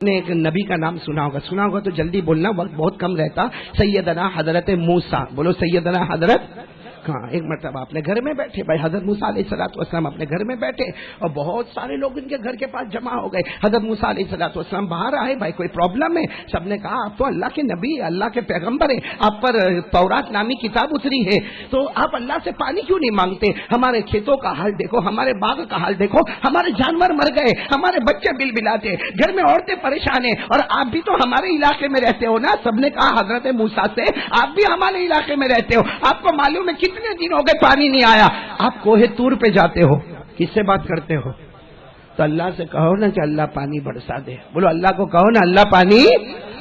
ने एक नबी का नाम सुना होगा तो जल्दी बोलना, वक्त बहुत कम रहता। सैयदना हजरत मूसा, बोलो सैयदना हजरत। हाँ, एक मरतबा अपने घर में बैठे भाई हजरत मूसा अलैहिस्सलाम अपने घर में बैठे और बहुत सारे लोग इनके घर के पास जमा हो गए। हजरत मूसा अलैहिस्सलाम बाहर आए, भाई कोई प्रॉब्लम है? सबने कहा आप तो अल्लाह के नबी, अल्लाह के पैगंबर है, आप पर तौरात नामी किताब उतरी है, तो आप अल्लाह से पानी क्यों नहीं मांगते? हमारे खेतों का हाल देखो, हमारे बाग का हाल देखो, हमारे जानवर मर गए, हमारे बच्चे बिलबिलाते, घर में औरतें परेशान है, और आप भी तो हमारे इलाके में रहते हो ना। सबने कहा हजरत मूसा से आप भी हमारे इलाके में रहते हो, आपको मालूम है कितने दिन हो गए पानी नहीं आया, आप कोहे तूर पे जाते हो, किससे बात करते हो? तो अल्लाह से कहो ना कि अल्लाह पानी बरसा दे, बोलो अल्लाह को कहो ना अल्लाह पानी।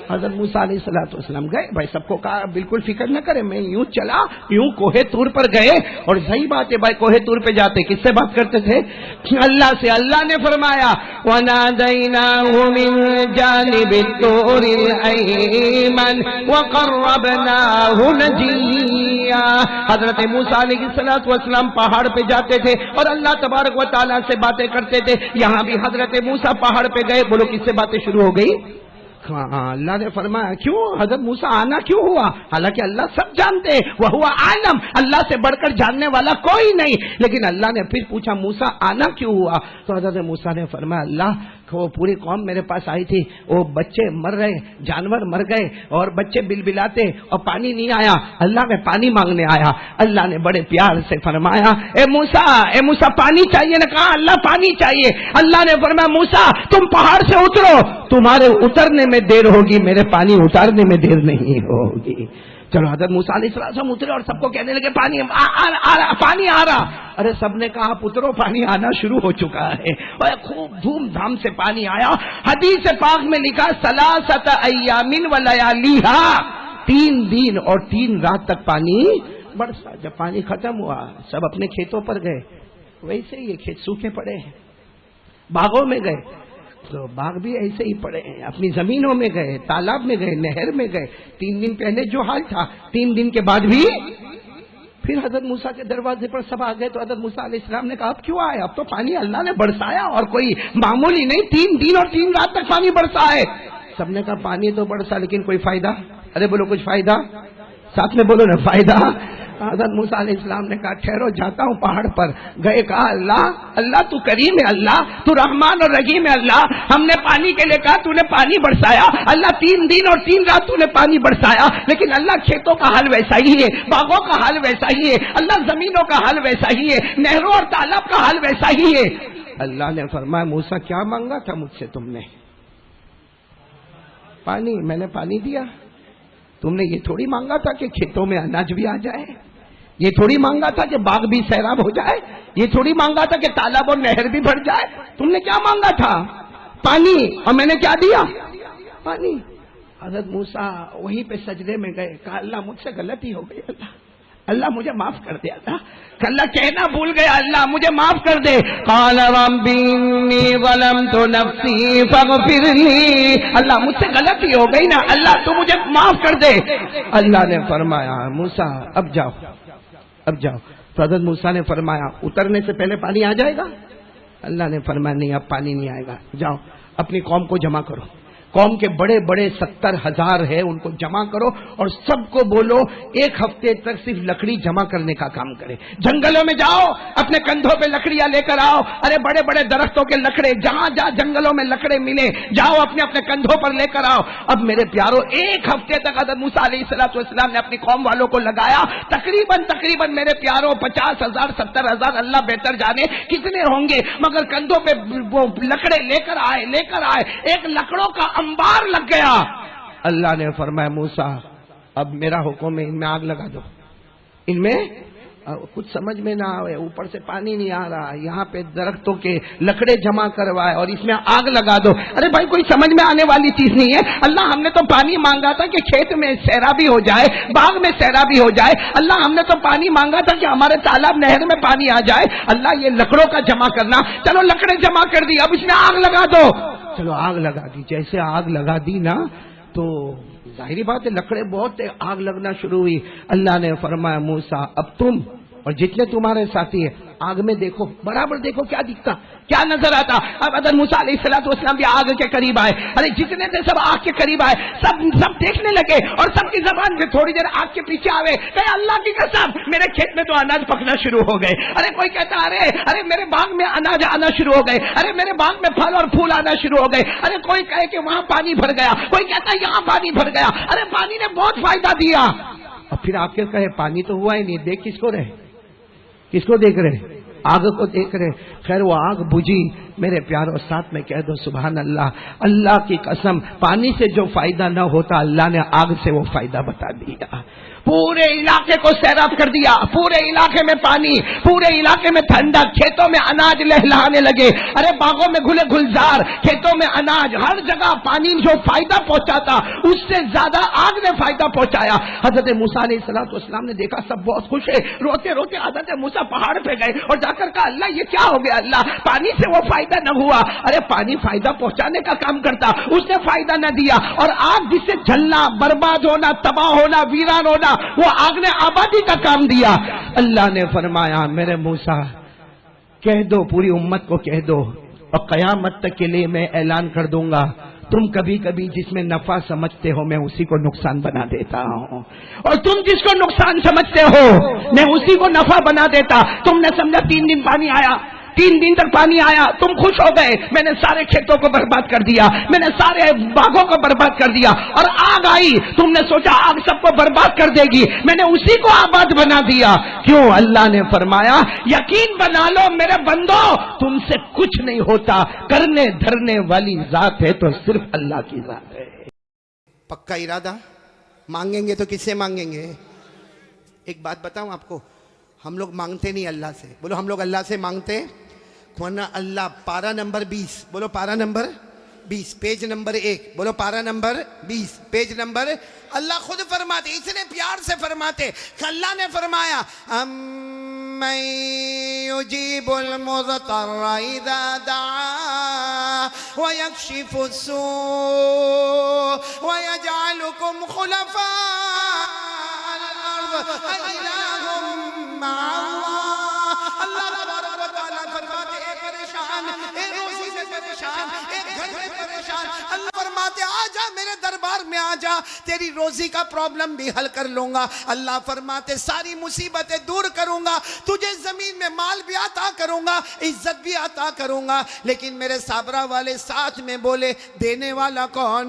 हजरत मूसा अलैहिस्सलाम गए, भाई सबको कहा बिल्कुल फिक्र न करे, मैं यूं चला, यूं कोहे तूर पर गए, और सही बात है भाई कोहे तूर पे जाते किससे बात करते थे? अल्लाह से। अल्लाह ने फरमाया वनादैनाहु मिन जानिबित तूरिल अयमन व क़र्रबनाहु नजिया। हजरत मूसा अलैहिस्सलाम पहाड़ पे जाते थे और अल्लाह तबारक व तआला से बातें करते थे। यहाँ भी हजरत मूसा पहाड़ पे गए, बोलो किससे बातें शुरू हो गई? हाँ, अल्लाह ने फरमाया क्यों हजरत मूसा आना क्यों हुआ? हालांकि अल्लाह सब जानते हैं, वह हुआ आलम, अल्लाह से बढ़कर जानने वाला कोई नहीं। लेकिन अल्लाह ने फिर पूछा मूसा आना क्यों हुआ? तो हजरत मूसा ने फरमाया अल्लाह, वो पूरी कौम मेरे पास आई थी, वो बच्चे मर रहे, जानवर मर गए और बच्चे बिलबिलाते और पानी नहीं आया, अल्लाह मैं पानी मांगने आया। अल्लाह ने बड़े प्यार से फरमाया ए मूसा पानी चाहिए ना? कहा अल्लाह पानी चाहिए। अल्लाह ने फरमाया मूसा तुम पहाड़ से उतरो, तुम्हारे उतरने में देर होगी, मेरे पानी उतारने में देर नहीं होगी। चलो हजरत मूसा अलैहिस्सलाम उतरे और सबको कहने लगे पानी पानी आ रहा। अरे सबने कहा पुत्रों पानी आना शुरू हो चुका है, और खूब धूमधाम से पानी आया। हदीस पाक में लिखा सलासत अय्यामिन व लयालिहा, 3 दिन और 3 रात तक पानी बरसा। जब पानी खत्म हुआ सब अपने खेतों पर गए, वैसे ये खेत सूखे पड़े हैं। बागों में गए तो बाग भी ऐसे ही पड़े हैं, अपनी जमीनों में गए, तालाब में गए, नहर में गए। 3 दिन पहले जो हाल था 3 दिन के बाद भी फिर हजरत मूसा के दरवाजे पर सब आ गए। तो हजरत मूसा अलैहिस्सलाम ने कहा अब क्यों आए? अब तो पानी अल्लाह ने बरसाया और कोई मामूली नहीं, 3 दिन और 3 रात तक पानी बरसा है। सबने कहा पानी तो बरसा लेकिन कोई फायदा? अरे बोलो कुछ फायदा, साथ में बोलो ना फायदा। हज़रत मूसा अलैहिस्सलाम ने कहा ठहरो जाता हूँ पहाड़ पर। गए, कहा अल्लाह तू करीम है, अल्लाह तू रहमान और रहीम है, अल्लाह हमने पानी के लिए कहा तूने पानी बरसाया, अल्लाह 3 दिन और 3 रात तूने पानी बरसाया, लेकिन अल्लाह खेतों का हाल वैसा ही है, बागों का हाल वैसा ही है, अल्लाह जमीनों का हाल वैसा ही है, नहरों और तालाब का हाल वैसा ही है। अल्लाह ने फरमाया मूसा क्या मांगा था मुझसे तुमने? पानी, मैंने पानी दिया। तुमने ये थोड़ी मांगा था कि खेतों में अनाज भी आ जाए, ये थोड़ी मांगा था कि बाग भी सैराब हो जाए, ये थोड़ी मांगा था कि तालाब और नहर भी भर जाए। तुमने क्या मांगा था? पानी। और मैंने क्या दिया? पानी। हजरत मूसा वहीं पे सजदे में गए, कहा अल्लाह मुझसे गलती हो गई, अल्लाह मुझे माफ कर दे, अल्लाह कहना भूल गया, अल्लाह मुझे माफ कर दे। अल्लाह मुझसे गलती हो गई ना, अल्लाह तू मुझे माफ कर दे। अल्लाह ने फरमाया मूसा अब जाओ, अब जाओ। तो हज़रत मूसा ने फरमाया उतरने से पहले पानी आ जाएगा? अल्लाह ने फरमाया नहीं, अब पानी नहीं आएगा, जाओ अपनी कौम को जमा करो, कौम के बड़े बड़े 70,000 है उनको जमा करो और सबको बोलो 1 हफ्ते तक सिर्फ लकड़ी जमा करने का काम करे। जंगलों में जाओ, अपने कंधों पे लकड़ियां लेकर आओ, अरे बड़े बड़े दरख्तों के लकड़े, जहां जहां जंगलों में लकड़े मिले जाओ अपने अपने कंधों पर लेकर आओ। अब मेरे प्यारो 1 हफ्ते तक हज़रत मूसा अलैहिस्सलाम ने अपनी कौम वालों को लगाया। तकरीबन मेरे प्यारो 50,000 70,000 अल्लाह बेहतर जाने कितने होंगे, मगर कंधों पे वो लकड़े लेकर आए। एक लकड़ों का अंबार लग गया। अल्लाह ने फरमाया मूसा अब मेरा हुक्म है, इनमें आग लगा दो। इनमें कुछ समझ में ना आए, ऊपर से पानी नहीं आ रहा, यहाँ पे दरख्तों के लकड़े जमा करवाए और इसमें आग लगा दो। अरे भाई कोई समझ में आने वाली चीज नहीं है। अल्लाह हमने तो पानी मांगा था कि खेत में सैराबी हो जाए, बाग में सैराबी हो जाए। अल्लाह हमने तो पानी मांगा था कि हमारे तालाब नहर में पानी आ जाए। अल्लाह ये लकड़ों का जमा करना, चलो लकड़े जमा कर दी, अब इसमें आग लगा दो। चलो आग लगा दी। जैसे आग लगा दी ना तो जाहिर बात है लकड़े बहुत, आग लगना शुरू हुई। अल्लाह ने फरमाया मूसा अब तुम और जितने तुम्हारे साथी है आग में देखो, बराबर देखो क्या दिखता, क्या नजर आता। अब हज़रत मूसा अलैहिस्सलाम भी आग के करीब आए। अरे जितने थे सब आग के करीब आए, सब देखने लगे और सबकी जबान पे थोड़ी देर आग के पीछे आवे, कहे अल्लाह की कसम मेरे खेत में तो अनाज पकना शुरू हो गए। अरे कोई कहता अरे मेरे बाग में अनाज आना शुरू हो गए, अरे मेरे बाग में फल और फूल आना शुरू हो गए। अरे कोई कहे कि वहां पानी भर गया, कोई कहता यहाँ पानी भर गया। अरे पानी ने बहुत फायदा दिया। और फिर आखिर कहे पानी तो हुआ ही नहीं, देख किसको रहे, किसको देख रहे, आग को देख रहे। खैर वो आग बुझी। मेरे प्यारों साथ में कह दो सुभान अल्लाह, अल्लाह की कसम, पानी से जो फायदा न होता अल्लाह ने आग से वो फायदा बता दिया। पूरे इलाके को सैराब कर दिया, पूरे इलाके में पानी, पूरे इलाके में ठंडक, खेतों में अनाज लहलहाने लगे। अरे बागों में घुले गुलजार, खेतों में अनाज, हर जगह पानी जो फायदा पहुंचाता उससे ज्यादा आग ने फायदा पहुंचाया। हजरत मूसा अलैहिस्सलाम ने देखा सब बहुत खुश है, रोते रोते हजरत मूसा पहाड़ पे गए और जाकर कहा अल्लाह ये क्या हो गया, अल्लाह पानी से वो फायदा न हुआ। अरे पानी फायदा पहुंचाने का काम करता, उसने फायदा न दिया। और आग जिससे जलना, बर्बाद होना, तबाह होना, वीरान होना, वो आग ने आबादी का काम दिया। अल्लाह ने फरमाया मेरे मूसा कह दो, पूरी उम्मत को कह दो और कयामत तक के लिए मैं ऐलान कर दूंगा, तुम कभी कभी जिसमें नफा समझते हो मैं उसी को नुकसान बना देता हूं, और तुम जिसको नुकसान समझते हो मैं उसी को नफा बना देता। तुमने समझा 3 दिन पानी आया, 3 दिन तक पानी आया, तुम खुश हो गए, मैंने सारे खेतों को बर्बाद कर दिया, मैंने सारे बागों को बर्बाद कर दिया। और आग आई, तुमने सोचा आग सबको बर्बाद कर देगी, मैंने उसी को आबाद बना दिया। क्यों? अल्लाह ने फरमाया यकीन बना लो मेरे बंदो, तुमसे कुछ नहीं होता, करने धरने वाली जात है तो सिर्फ अल्लाह की जात है। पक्का इरादा? मांगेंगे तो किससे मांगेंगे? एक बात बताऊं आपको, हम लोग मांगते नहीं अल्लाह से। बोलो हम लोग अल्लाह से मांगते, वरना अल्लाह पारा नंबर 20, बोलो पारा नंबर 20 पेज नंबर 1, बोलो पारा नंबर 20 पेज नंबर, अल्लाह खुद फरमाते, इतने प्यार से फरमाते। अल्लाह ने फरमाया अम्मन युजीबुल मुज़्तर्रा इज़ा दआ व यक्शिफुस सू व यजअलुकुम खुलफा अल्लाह तबारक व तआला फरमाते एक परेशान, एक रोजी से परेशान, एक घर से परेशान, अल्लाह फरमाते आजा मेरे दरबार में आजा, तेरी रोजी का प्रॉब्लम भी हल कर लूंगा। अल्लाह फरमाते सारी मुसीबतें दूर करूंगा, तुझे जमीन में माल भी अता करूंगा, इज्जत भी अता करूंगा। लेकिन मेरे साबरा वाले साथ में बोले देने वाला कौन?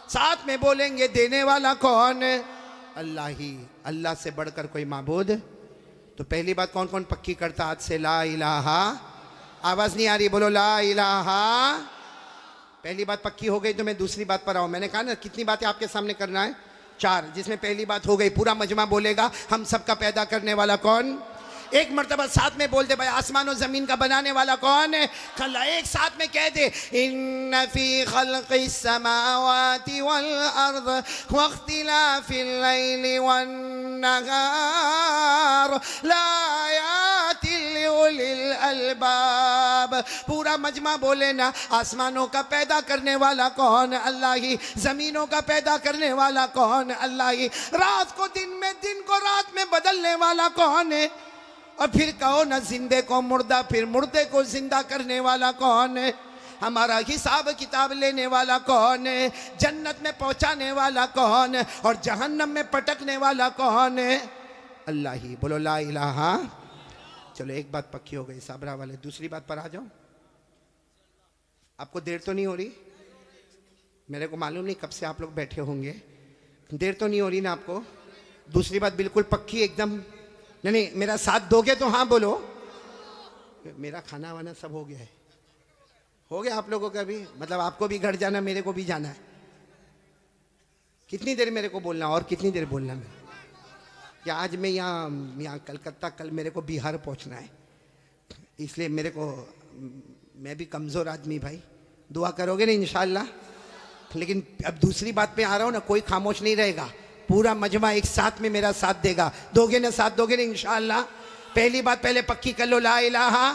साथ में बोलेंगे देने वाला कौन? अल्लाह ही। अल्लाह से बढ़कर कोई माबूद। तो पहली बात कौन कौन पक्की करता आज से? ला इलाहा। आवाज नहीं आ रही, बोलो ला इलाहा। पहली बात पक्की हो गई तो मैं दूसरी बात पर आऊं। मैंने कहा ना कितनी बातें आपके सामने करना है? 4, जिसमें पहली बात हो गई, पूरा मजमा बोलेगा हम सबका पैदा करने वाला कौन। एक मर्तबा साथ में बोल दे भाई आसमान और जमीन का बनाने वाला कौन है? खल्ला एक साथ में कह दे इन्न फी खल्क़िस समावाति वल अर्द वख्तिलाफिल लैलि वन नहार लायातिल लिउलिल अलबाब। पूरा मजमा बोले ना, आसमानों का पैदा करने वाला कौन? अल्लाह ही। जमीनों का पैदा करने वाला कौन? अल्लाह ही। रात को दिन में, दिन को रात में बदलने वाला कौन है? और फिर कहो ना जिंदे को मुर्दा, फिर मुर्दे को जिंदा करने वाला कौन है? हमारा हिसाब किताब लेने वाला कौन है? जन्नत में पहुंचाने वाला कौन है? और जहन्नम में पटकने वाला कौन है? अल्लाह ही। बोलो ला इलाहा। चलो एक बात पक्की हो गई साबरा वाले, दूसरी बात पर आ जाओ। आपको देर तो नहीं हो रही? मेरे को मालूम नहीं कब से आप लोग बैठे होंगे, देर तो नहीं हो रही ना आपको? दूसरी बात बिल्कुल पक्की एकदम? नहीं, मेरा साथ दोगे तो हाँ बोलो। मेरा खाना वाना सब हो गया है। हो गया आप लोगों का भी? मतलब आपको भी घर जाना, मेरे को भी जाना है। कितनी देर मेरे को बोलना और कितनी देर बोलना मैं? या आज मैं यहाँ कलकत्ता, कल मेरे को बिहार पहुँचना है, इसलिए मेरे को, मैं भी कमज़ोर आदमी भाई, दुआ करोगे ना इंशाल्लाह। लेकिन अब दूसरी बात पे आ रहा हूँ ना, कोई खामोश नहीं रहेगा, पूरा मजमा एक साथ में मेरा साथ देगा। दोगे ना साथ, दोगे ना इंशाअल्लाह? पहली बात पहले पक्की कर लो, ला इलाहा।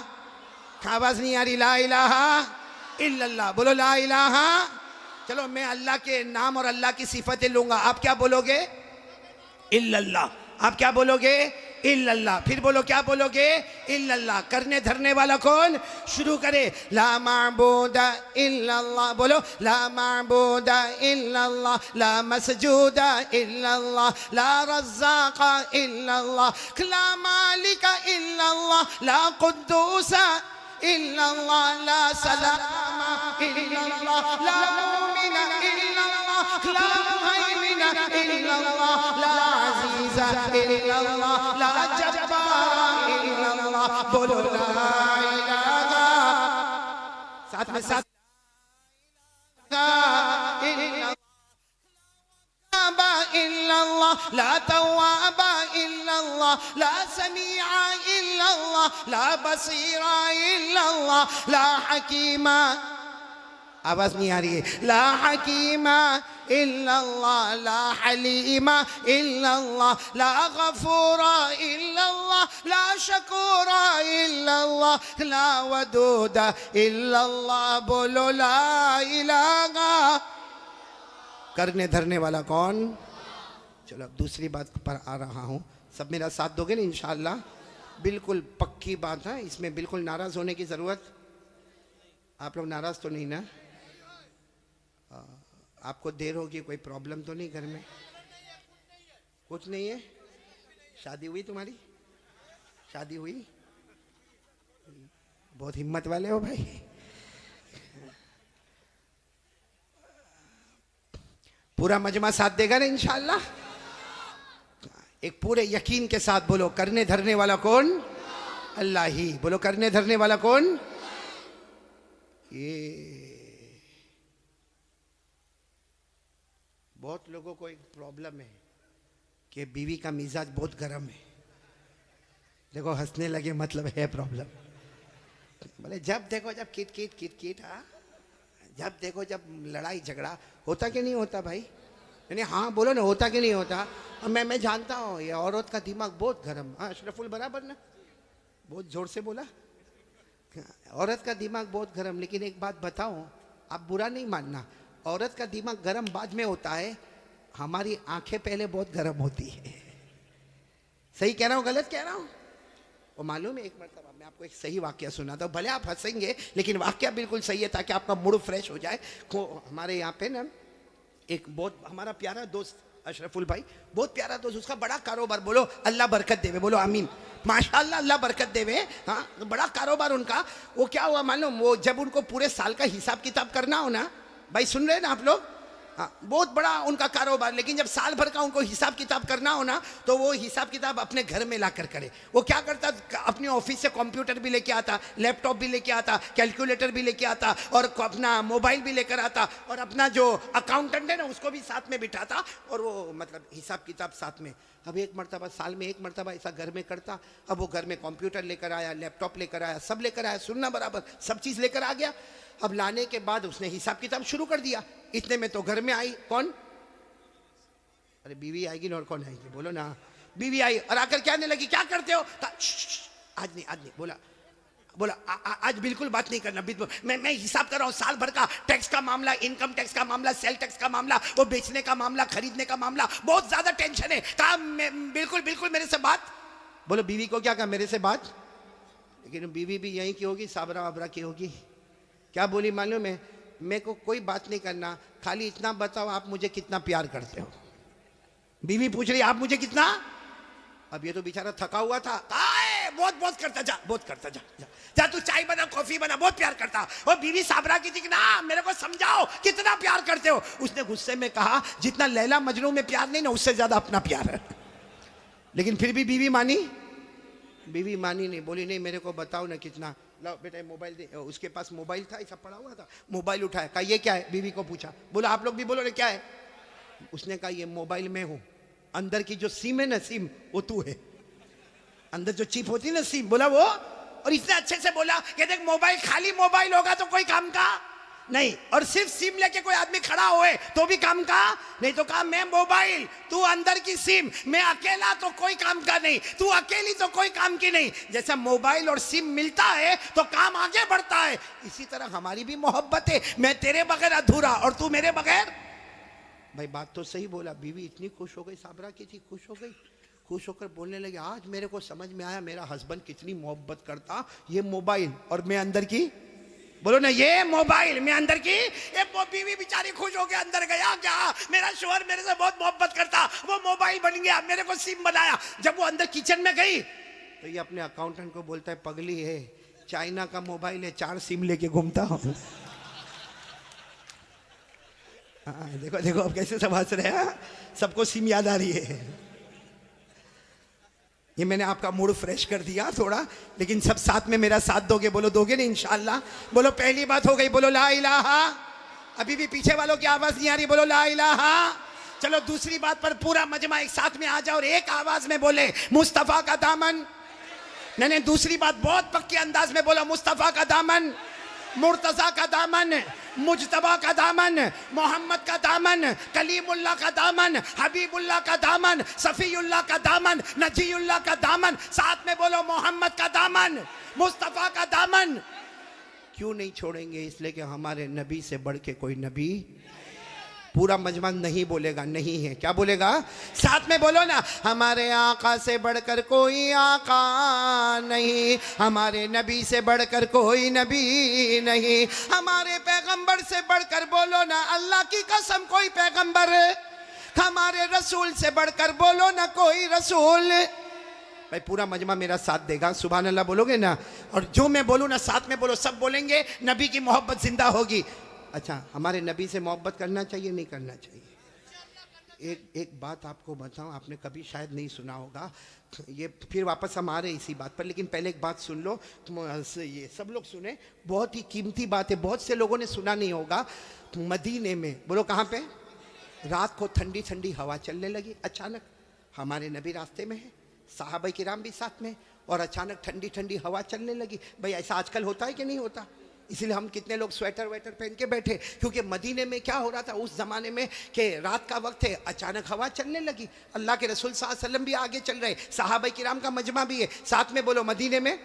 आवाज नहीं आ रही? ला इलाहा इल्लल्लाह। बोलो ला इलाहा। चलो मैं अल्लाह के नाम और अल्लाह की सिफतें लूंगा, आप क्या बोलोगे? इल्लल्लाह। आप क्या बोलोगे? इल्लल्लाह। फिर बोलो, क्या बोलोगे? इल्लल्लाह। करने धरने वाला कौन? शुरू करे, ला माबूदा इल्लल्लाह। बोलो, ला माबूदा इल्लल्लाह, ला मसजूदा इल्लल्लाह, ला रज़्ज़ाक़ा इल्लल्लाह, ला मालिका इल्लल्लाह, ला कुद्दूसा इल्लल्लाह, ला सलामा इल्लल्लाह, ला मुमिना इल्लल्लाह, ला मुहैमिना इल्लल्लाह, ला अज़ीज़ा इल्लल्लाह, ला जब्बारा इल्लल्लाह। बोलो ला इलाहा, साथ में साथ इल्लल्लाह, ला तव्वाबा इल्लल्लाह, ला समीआ इल्लल्लाह, ला बसीरा इल्लल्लाह, ला हकीमा, आवाज नहीं आ रही है, ला हकीमा इल्लल्लाह, ला हलीमा इल्लल्लाह, ला गफूरा इल्लल्लाह, ला शकूरा इल्लल्लाह, ला वदूदा इल्लल्लाह। बोलो ला इलाहा। करने धरने वाला कौन? चलो अब दूसरी बात पर आ रहा हूँ, सब मेरा साथ दोगे ना इंशाअल्लाह? बिल्कुल पक्की बात है, इसमें बिल्कुल नाराज होने की जरूरत, आप लोग नाराज तो नहीं ना? आपको देर होगी, कोई प्रॉब्लम तो नहीं घर में? कुछ नहीं है? शादी हुई तुम्हारी? शादी हुई? बहुत हिम्मत वाले हो भाई। पूरा मजमा साथ देगा ना इंशाअल्लाह? एक पूरे यकीन के साथ बोलो, करने धरने वाला कौन? अल्लाह ही। बोलो, करने धरने वाला कौन? ये बहुत लोगों को एक प्रॉब्लम है कि बीवी का मिजाज बहुत गर्म है। देखो हंसने लगे, मतलब है प्रॉब्लम। बोले जब देखो जब किट किट किट किट, हाँ जब देखो जब लड़ाई झगड़ा होता कि नहीं होता भाई? यानी हाँ बोलो ना, होता कि नहीं होता? मैं जानता हूँ ये औरत का दिमाग बहुत गर्म। हाँ अशरफुल बराबर ना, बहुत जोर से बोला, औरत का दिमाग बहुत गर्म। लेकिन एक बात बताऊं, आप बुरा नहीं मानना, औरत का दिमाग गर्म बाद में होता है, हमारी आंखें पहले बहुत गर्म होती है। सही कह रहा हूँ गलत कह रहा हूँ? वो मालूम है, एक मरतबा मैं आपको एक सही वाकया सुनाता हूँ, भले आप हंसेंगे लेकिन वाकया बिल्कुल सही है, ताकि आपका मूड फ्रेश हो जाए। हमारे यहाँ पे ना एक बहुत हमारा प्यारा दोस्त अशरफुल भाई, बहुत प्यारा दोस्त, उसका बड़ा कारोबार। बोलो अल्लाह बरकत देवे, बोलो आमीन, माशाअल्लाह अल्लाह बरकत देवे। हाँ बड़ा कारोबार उनका। वो क्या हुआ मालूम, वो जब उनको पूरे साल का हिसाब किताब करना हो ना, भाई सुन रहे हैं ना आप लोग? हाँ बहुत बड़ा उनका कारोबार, लेकिन जब साल भर का उनको हिसाब किताब करना हो ना, तो वो हिसाब किताब अपने घर में लाकर करे। वो क्या करता, अपने ऑफिस से कंप्यूटर भी लेके आता, लैपटॉप भी लेके आता, कैलकुलेटर भी लेके आता, और अपना मोबाइल भी लेकर आता, और अपना जो अकाउंटेंट है ना उसको भी साथ में बिठाता, और वो मतलब हिसाब किताब साथ में। अब एक मरतबा साल में एक मरतबा ऐसा घर में करता। अब वो घर में कंप्यूटर लेकर आया, लैपटॉप लेकर आया, सब लेकर आया, सुनना बराबर, सब चीज़ लेकर आ गया। अब लाने के बाद उसने हिसाब किताब शुरू कर दिया। इतने में तो घर में आई कौन? अरे बीवी आएगी ना, और कौन आएगी? बोलो ना। बीवी आई और आकर कहने लगी क्या करते हो? आज नहीं बोला आज बिल्कुल बात नहीं करना। मैं हिसाब कर रहा हूँ साल भर का टैक्स का मामला, इनकम टैक्स का मामला, सेल टैक्स का मामला, वो बेचने का मामला, खरीदने का मामला, बहुत ज्यादा टेंशन है। कहा बिल्कुल मेरे से बात। बोलो बीवी को क्या कहा? मेरे से बात। लेकिन बीवी भी यहीं की होगी, साबरा वाबरा की होगी। क्या बोली मालूम है? मेरे को कोई बात नहीं करना, खाली इतना बताओ आप मुझे कितना प्यार करते हो। बीवी पूछ रही आप मुझे कितना? अब ये तो बेचारा थका हुआ था। बहुत करता जा, बहुत करता जा तू चाय बना, कॉफी बना, बहुत प्यार करता। और बीवी साबरा की थी कि ना मेरे को समझाओ कितना प्यार करते हो। उसने गुस्से में कहा जितना लैला मजनू में प्यार नहीं ना, उससे ज्यादा अपना प्यार है। लेकिन फिर भी बीवी मानी? बीवी मानी नहीं, बोली नहीं मेरे को बताओ ना कितना। लो बेटा मोबाइल दे। उसके पास मोबाइल था, ऐसा पड़ा हुआ था, मोबाइल उठाया, कहा ये क्या है? बीवी को पूछा, बोला आप लोग भी बोलो ना क्या है? उसने कहा ये मोबाइल में हूं, अंदर की जो सिम है ना, सिम वो तू है, अंदर जो चिप होती है ना सिम, बोला वो। और इतने अच्छे से बोला कि देख मोबाइल, खाली मोबाइल होगा तो कोई काम का नहीं, और सिर्फ सिम लेके कोई आदमी खड़ा होए तो भी काम का नहीं। तो कहा मैं मोबाइल, तू अंदर की सिम, मैं अकेला तो कोई काम का नहीं, तू अकेली तो कोई काम की नहीं। जैसा मोबाइल और सिम मिलता है तो काम आगे बढ़ता है, इसी तरह हमारी भी मोहब्बत है। मैं तेरे बगैर अधूरा और तू मेरे बगैर। भाई बात तो सही बोला। बीवी इतनी खुश हो गई, साबरा की थी, खुश हो गई, खुश होकर बोलने लगे, आज मेरे को समझ में आया मेरा हस्बैंड कितनी मोहब्बत करता, ये मोबाइल और मैं अंदर की, बोलो ना, ये मोबाइल मैं अंदर की। ये बीवी बेचारी खुश हो गया, अंदर गया, क्या मेरा शोहर मेरे से बहुत मोहब्बत करता, वो मोबाइल बन गया, मेरे को सिम बनाया। जब वो अंदर किचन में गई तो ये अपने अकाउंटेंट को बोलता है, पगली है, चाइना का मोबाइल है, 4 सिम लेके घूमता हूं। देखो देखो अब कैसे सब हंस रहे हैं, सबको सिम याद आ रही है। ये मैंने आपका मूड फ्रेश कर दिया थोड़ा, लेकिन सब साथ में मेरा साथ दोगे, बोलो दोगे ना इंशाल्लाह। बोलो पहली बात हो गई, बोलो ला इलाहा। अभी भी पीछे वालों की आवाज नहीं आ रही, बोलो ला इलाहा। चलो दूसरी बात पर पूरा मजमा एक साथ में आ जाओ और एक आवाज में बोले, मुस्तफा का दामन। नहीं, दूसरी बात बहुत पक्के अंदाज में बोलो, मुस्तफा का दामन, मुर्तजा का दामन, मुजतबा का दामन, मोहम्मद का दामन, कलीमुल्लाह का दामन, हबीबुल्लाह का दामन, सफीउल्लाह का दामन, नजीउल्लाह का दामन। साथ में बोलो, मोहम्मद का दामन, मुस्तफा का दामन। क्यों नहीं छोड़ेंगे? इसलिए कि हमारे नबी से बढ़ के कोई नबी। पूरा मजमा नहीं बोलेगा, नहीं है, क्या बोलेगा? साथ में बोलो ना, हमारे आका से बढ़कर कोई आका नहीं, हमारे नबी से बढ़कर कोई नबी नहीं, हमारे पैगंबर से बढ़कर, बोलो ना, अल्लाह की कसम कोई पैगंबर, हमारे रसूल से बढ़कर, बोलो ना, कोई रसूल। भाई पूरा मजमा मेरा साथ देगा, सुभान अल्लाह बोलोगे ना? और जो मैं बोलूँ ना साथ में बोलो, सब बोलेंगे, नबी की मोहब्बत जिंदा होगी। अच्छा, हमारे नबी से मोहब्बत करना चाहिए, नहीं करना चाहिए? एक बात आपको बताऊं, आपने कभी शायद नहीं सुना होगा, ये फिर वापस हम आ रहे इसी बात पर, लेकिन पहले एक बात सुन लो, तुम ये सब लोग सुने, बहुत ही कीमती बात है, बहुत से लोगों ने सुना नहीं होगा। मदीने में, बोलो कहाँ पे, रात को ठंडी ठंडी हवा चलने लगी अचानक, हमारे नबी रास्ते में है, साहबा किराम भी साथ में, और अचानक ठंडी ठंडी हवा चलने लगी। भाई ऐसा आजकल होता है कि नहीं होता? इसीलिए हम कितने लोग स्वेटर वेटर पहन के बैठे, क्योंकि मदीने में क्या हो रहा था उस जमाने में कि रात का वक्त है, अचानक हवा चलने लगी। अल्लाह के रसूल सल्लल्लाहु अलैहि वसल्लम भी आगे चल रहे, सहाबा किराम का मजमा भी है, साथ में बोलो, मदीने में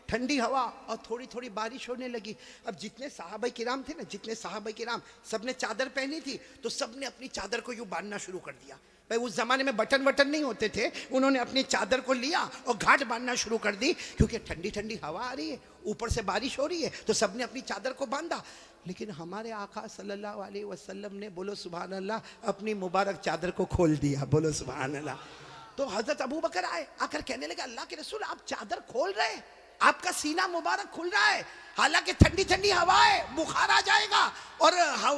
ठंडी हवा और थोड़ी थोड़ी बारिश होने लगी। अब जितने सहाबा किराम थे ना, जितने सहाबा किराम, सबने चादर पहनी थी, तो सबने अपनी चादर को यूं बांधना शुरू कर दिया। भाई उस जमाने में बटन वटन नहीं होते थे, उन्होंने अपनी चादर को लिया और घाट बांधना शुरू कर दी, क्योंकि ठंडी ठंडी हवा आ रही है, ऊपर से बारिश हो रही है, तो सबने अपनी चादर को बांधा। लेकिन हमारे आका सल्लल्लाहु अलैहि वसल्लम ने, बोलो सुभान अल्लाह, अपनी मुबारक चादर को खोल दिया, बोलो सुभान अल्लाह। तो हजरत अबू बकर आए, आकर कहने लगे, अल्लाह के रसूल आप चादर खोल रहे, आपका सीना मुबारक खुल रहा है, हालांकि ठंडी ठंडी हवा है, बुखार आ जाएगा और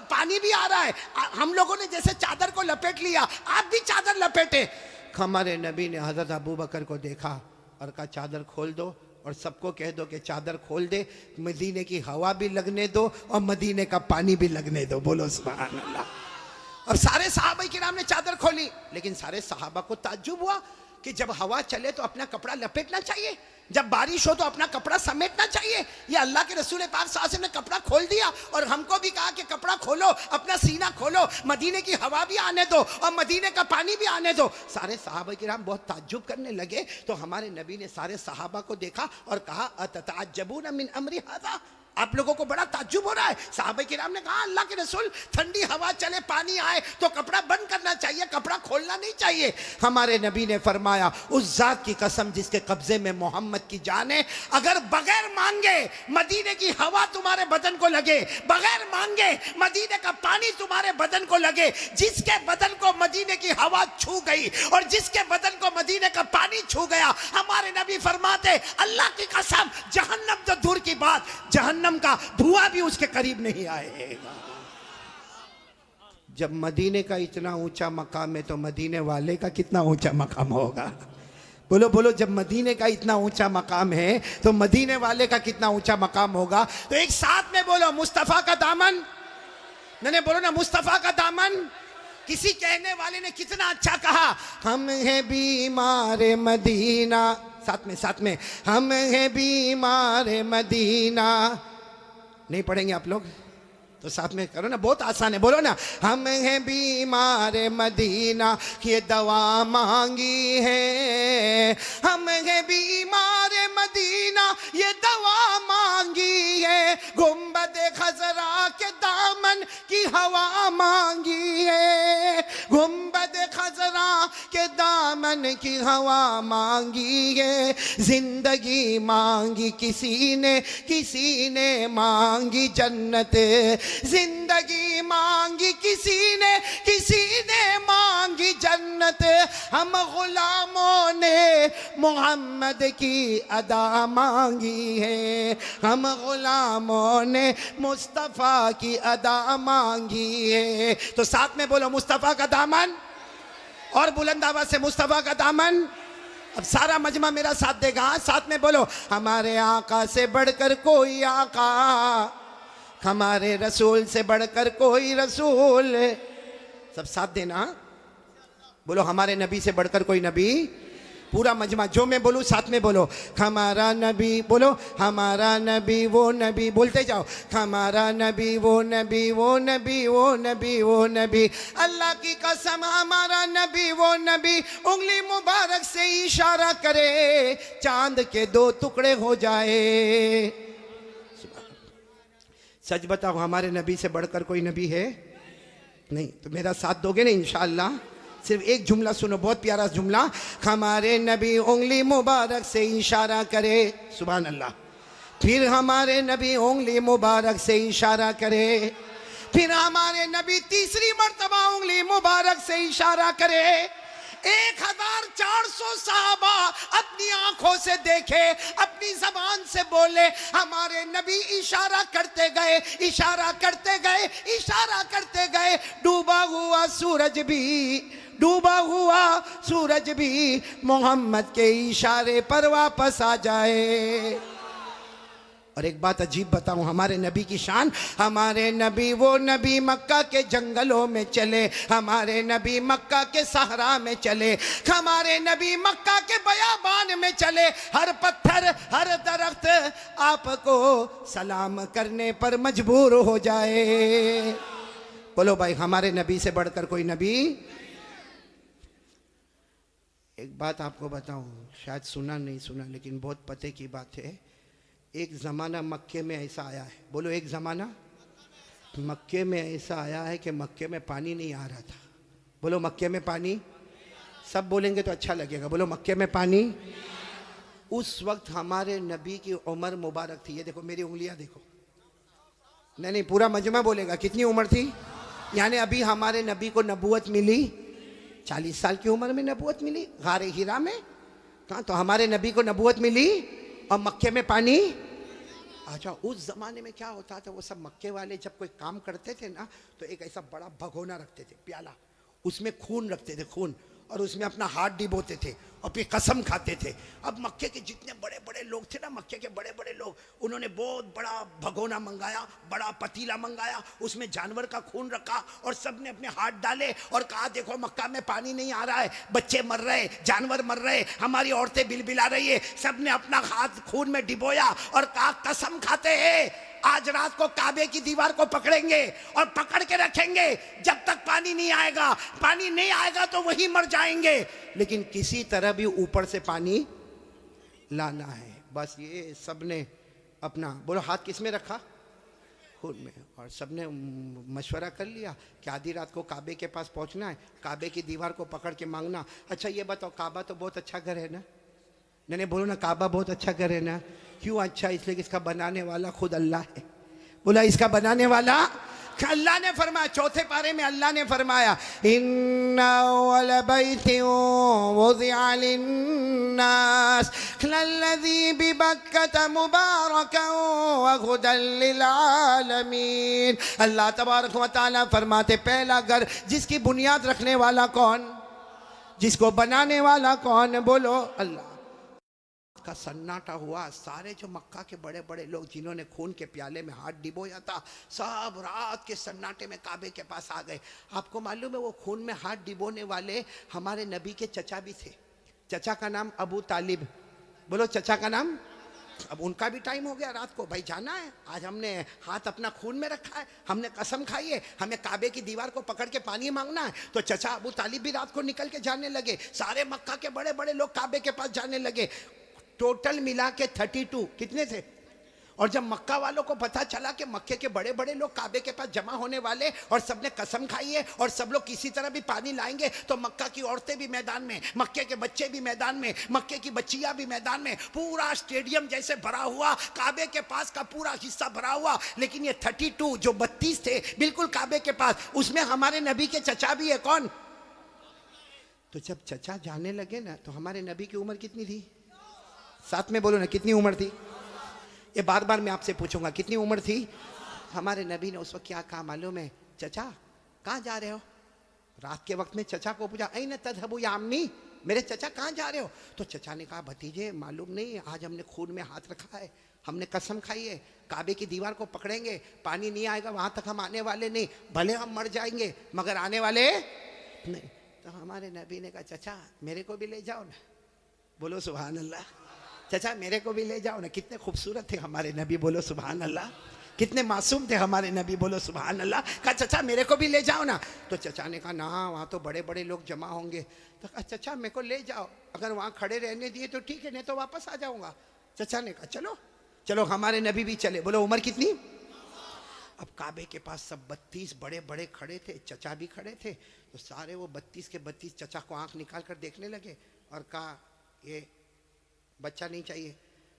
पानी भी आ रहा है, हम लोगों ने जैसे चादर को लपेट लिया, आप भी चादर लपेटे। हमारे नबी ने हजरत अबू बकर को देखा और कहा, चादर खोल दो और सबको कह दो कि चादर खोल दे, मदीने की हवा भी लगने दो और मदीने का पानी भी लगने दो, बोलो सुभान अल्लाह। और सारे सहाबा किराम ने चादर खोली, लेकिन सारे सहाबा को ताज्जुब हुआ कि जब हवा चले तो अपना कपड़ा लपेटना चाहिए, जब बारिश हो तो अपना कपड़ा समेटना चाहिए। ये अल्लाह के रसूल पाक सल्लल्लाहु अलैहि वसल्लम ने कपड़ा खोल दिया और हमको भी कहा कि कपड़ा खोलो, अपना सीना खोलो, मदीने की हवा भी आने दो और मदीने का पानी भी आने दो। सारे सहाबा किराम बहुत ताज्जुब करने लगे, तो हमारे नबी ने सारे सहाबा को देखा और कहा, अतताज्जबून मिन अमरी हाज़ा, आप लोगों को बड़ा ताज्जुब हो रहा है। सहाबा किराम ने कहा, अल्लाह के रसूल, ठंडी हवा चले, पानी आए तो कपड़ा बंद करना चाहिए, कपड़ा खोलना नहीं चाहिए। हमारे नबी ने फरमाया, उस जात की कसम जिसके कब्जे में मोहम्मद की जान है, अगर बगैर मांगे मदीने की हवा तुम्हारे बदन को लगे, बगैर मांगे मदीने का पानी तुम्हारे बदन को लगे, जिसके बदन को मदीने की हवा छू गई और जिसके बदन को मदीने का पानी छू गया, हमारे नबी फरमाते, अल्लाह की कसम, जहन्नम तो दूर की बात, जहन्नम का धुआं भी उसके करीब नहीं आएगा। जब मदीने का इतना ऊंचा मकाम है तो मदीने वाले का कितना ऊंचा मकाम होगा? बोलो बोलो, जब मदीने का इतना ऊंचा मकाम है तो मदीने वाले का कितना ऊंचा मकाम होगा? तो एक साथ में बोलो, मुस्तफा का दामन। नहीं बोलो ना, मुस्तफा का दामन। किसी कहने वाले ने कितना अच्छा कहा, हम हैं बीमार मदीना, साथ में हम हैं बीमार मदीना। नहीं पढ़ेंगे आप लोग तो साथ में करो ना, बहुत आसान है, बोलो ना, हम हैं बीमार मदीना, ये दवा मांगी है, हम हैं बीमार मदीना, ये दवा मांगी है, गुंबद खजरा के दामन की हवा मांगी है, गुंबद खजरा जरा के दामन की हवा मांगी है, जिंदगी मांगी किसी ने मांगी जन्नत, जिंदगी मांगी किसी ने मांगी जन्नत। हम गुलामों ने मोहम्मद की अदा मांगी है, हम गुलामों ने मुस्तफ़ा की अदा मांगी है। तो साथ में बोलो मुस्तफ़ा का दामन, और बुलंद आवाज से मुस्तफ़ा का दामन। अब सारा मजमा मेरा साथ देगा, हाँ साथ में बोलो, हमारे आका से बढ़कर कोई आका, हमारे रसूल से बढ़कर कोई रसूल। सब साथ देना, बोलो हमारे नबी से बढ़कर कोई नबी। पूरा मजमा जो मैं बोलूं साथ में बोलो, हमारा नबी, बोलो हमारा नबी वो नबी, बोलते जाओ, हमारा नबी वो नबी वो नबी वो नबी वो नबी। अल्लाह की कसम हमारा नबी वो नबी, उंगली मुबारक से इशारा करे चांद के 2 टुकड़े हो जाए। सच बताओ हमारे नबी से बढ़कर कोई नबी है नहीं? तो मेरा साथ दोगे ना इंशाअल्लाह? सिर्फ एक जुमला सुनो, बहुत प्यारा जुमला, हमारे नबी उंगली मुबारक से इशारा करे, सुभान अल्लाह। फिर हमारे नबी उंगली मुबारक से इशारा करे, फिर हमारे नबी तीसरी मर्तबा उंगली मुबारक से इशारा करे। 1400 साहबा अपनी आंखों से देखे, अपनी जबान से बोले, हमारे नबी इशारा करते गए, इशारा करते गए, इशारा करते गए। डूबा हुआ सूरज भी मोहम्मद के इशारे पर वापस आ जाए। और एक बात अजीब बताऊं हमारे नबी की शान, हमारे नबी वो नबी मक्का के जंगलों में चले, हमारे नबी मक्का के सहरा में चले, हमारे नबी मक्का के बयाबान में चले। हर पत्थर हर दरख्त आपको सलाम करने पर मजबूर हो जाए। बोलो भाई हमारे नबी से बढ़कर कोई नबी। एक बात आपको बताऊं, शायद सुना नहीं सुना, लेकिन बहुत पते की बात है। एक ज़माना मक्के में ऐसा आया है, बोलो एक ज़माना मक्के में ऐसा आया है कि मक्के में पानी नहीं आ रहा था। बोलो मक्के में पानी, सब बोलेंगे तो अच्छा लगेगा, बोलो मक्के में पानी। उस वक्त हमारे नबी की उम्र मुबारक थी, ये देखो मेरी उंगलियां देखो, नहीं पूरा मजमा बोलेगा, कितनी उम्र थी? यानी अभी हमारे नबी को नबूवत मिली 40 साल की उम्र में नबूवत मिली, गारे हिरा में। कहाँ? तो हमारे नबी को नबूवत मिली और मक्के में पानी। अच्छा उस जमाने में क्या होता था, वो सब मक्के वाले जब कोई काम करते थे ना, तो एक ऐसा बड़ा भगोना रखते थे, प्याला, उसमें खून रखते थे, खून, और उसमें अपना हाथ डिबोते थे और फिर कसम खाते थे। अब मक्के के जितने बड़े बड़े लोग थे ना, मक्के के बड़े बड़े लोग, उन्होंने बहुत बड़ा भगोना मंगाया, बड़ा पतीला मंगाया, उसमें जानवर का खून रखा और सब ने अपने हाथ डाले और कहा देखो मक्का में पानी नहीं आ रहा है, बच्चे मर रहे, जानवर मर रहे, हमारी औरतें बिलबिला रही है। सब ने अपना हाथ खून में डिबोया और कहा कसम खाते हैं आज रात को काबे की दीवार को पकड़ेंगे और पकड़ के रखेंगे जब तक पानी नहीं आएगा, पानी नहीं आएगा तो वही मर जाएंगे, लेकिन किसी तरह भी ऊपर से पानी लाना है। बस ये सबने अपना, बोलो हाथ किस में रखा? खून में। और सबने मशवरा कर लिया कि आधी रात को काबे के पास पहुंचना है, काबे की दीवार को पकड़ के मांगना। अच्छा ये बताओ, काबा तो बहुत अच्छा घर है ना? नहीं बोलो ना, काबा बहुत अच्छा घर है ना? क्यों अच्छा? इसलिए कि इसका बनाने वाला खुद अल्लाह है। बोला इसका बनाने वाला अल्लाह ने फरमाया, चौथे पारे में अल्लाह ने फरमाया, इन्ना अव्वल बैतिन वुज़िअ लिन्नास लल्लज़ी बिबक्कता मुबारकन व हुदन लिल आलमीन। अल्लाह तबारक व तआला फरमाते, पहला घर जिसकी बुनियाद रखने वाला कौन? जिसको बनाने वाला कौन? बोलो अल्लाह। का सन्नाटा हुआ, सारे जो मक्का के बड़े बड़े लोग जिन्होंने खून के प्याले में हाथ डिबोया था, सब रात के सन्नाटे में काबे के पास आ गए। आपको मालूम है वो खून में हाथ डिबोने वाले हमारे नबी के चचा भी थे। चचा का नाम अबू तालिब, बोलो चचा का नाम। अब उनका भी टाइम हो गया, रात को भाई जाना है, आज हमने हाथ अपना खून में रखा है, हमने कसम खाई है, हमें काबे की दीवार को पकड़ के पानी मांगना है। तो चचा अबू तालिब भी रात को निकल के जाने लगे, सारे मक्का के बड़े बड़े लोग काबे के पास जाने लगे। टोटल मिला के 32, कितने थे? और जब मक्का वालों को पता चला कि मक्के के बड़े बड़े लोग काबे के पास जमा होने वाले और सबने कसम खाई है और सब लोग किसी तरह भी पानी लाएंगे, तो मक्का की औरतें भी मैदान में, मक्के के बच्चे भी मैदान में, मक्के की बच्चियां भी मैदान में, पूरा स्टेडियम जैसे भरा हुआ, काबे के पास का पूरा हिस्सा भरा हुआ। लेकिन ये 32 जो 32 थे बिल्कुल काबे के पास, उसमें हमारे नबी के चचा भी है। कौन? तो जब चचा जाने लगे ना, तो हमारे नबी की उम्र कितनी थी? साथ में बोलो ना, कितनी उम्र थी? ये बार बार मैं आपसे पूछूंगा, कितनी उम्र थी? हमारे नबी ने उस वक्त क्या कहा मालूम है? चचा कहाँ जा रहे हो? रात के वक्त में चचा को पूछा, ऐन तज़हबू या अम्मी, मेरे चचा कहाँ जा रहे हो? तो चचा ने कहा, भतीजे मालूम नहीं, आज हमने खून में हाथ रखा है, हमने कसम खाई है, काबे की दीवार को पकड़ेंगे, पानी नहीं आएगा वहां तक हम आने वाले नहीं, भले हम मर जाएंगे मगर आने वाले नहीं। तो हमारे नबी ने कहा, चचा मेरे को भी ले जाओ ना। बोलो सुभान अल्लाह। चचा मेरे को भी ले जाओ ना। कितने खूबसूरत थे हमारे नबी, बोलो सुभान अल्लाह। कितने मासूम थे हमारे नबी, बोलो सुभान अल्लाह। कहा चचा मेरे को भी ले जाओ ना। तो चचा ने कहा, ना वहाँ तो बड़े बड़े लोग जमा होंगे। तो कहा चचा मेरे को ले जाओ, अगर वहाँ खड़े रहने दिए तो ठीक है, नहीं तो वापस आ जाऊँगा। चचा ने कहा चलो चलो, हमारे नबी भी चले। बोलो उम्र कितनी? अब काबे के पास सब 32 बड़े बड़े खड़े थे, चचा भी खड़े थे। तो सारे वो 32 के 32 चचा को आंख निकाल कर देखने लगे और कहा, ये बच्चा नहीं चाहिए,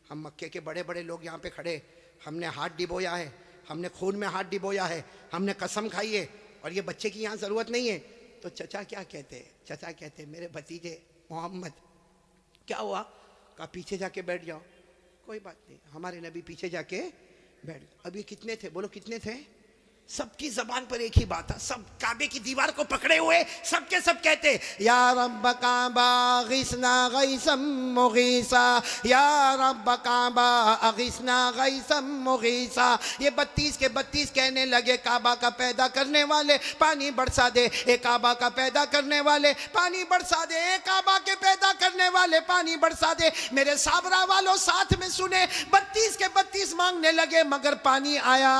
हम मक्के के बड़े बड़े लोग यहाँ पे खड़े, हमने हाथ डिबोया है, हमने खून में हाथ डिबोया है, हमने कसम खाई है, और ये बच्चे की यहाँ ज़रूरत नहीं है। तो चचा क्या कहते? चचा कहते, मेरे भतीजे मोहम्मद क्या हुआ? कहा पीछे जाके बैठ जाओ। कोई बात नहीं। हमारे नबी पीछे जाके बैठ गए। अब ये कितने थे? बोलो कितने थे? सबकी जबान पर एक ही बात है, सब काबे की दीवार को पकड़े हुए सबके सब कहते, या रब्ब काबा अगिसना गैसम मुगीसा, या रब्ब काबा अगिसना गैसम मुगीसा। ये 32 के 32 कहने लगे, काबा का पैदा करने वाले पानी बरसा दे, ए काबा का पैदा करने वाले पानी बरसा दे, ए काबा के पैदा करने वाले पानी बरसा दे। मेरे साबरा वालों साथ में सुने, 32 के 32 मांगने लगे मगर पानी आया।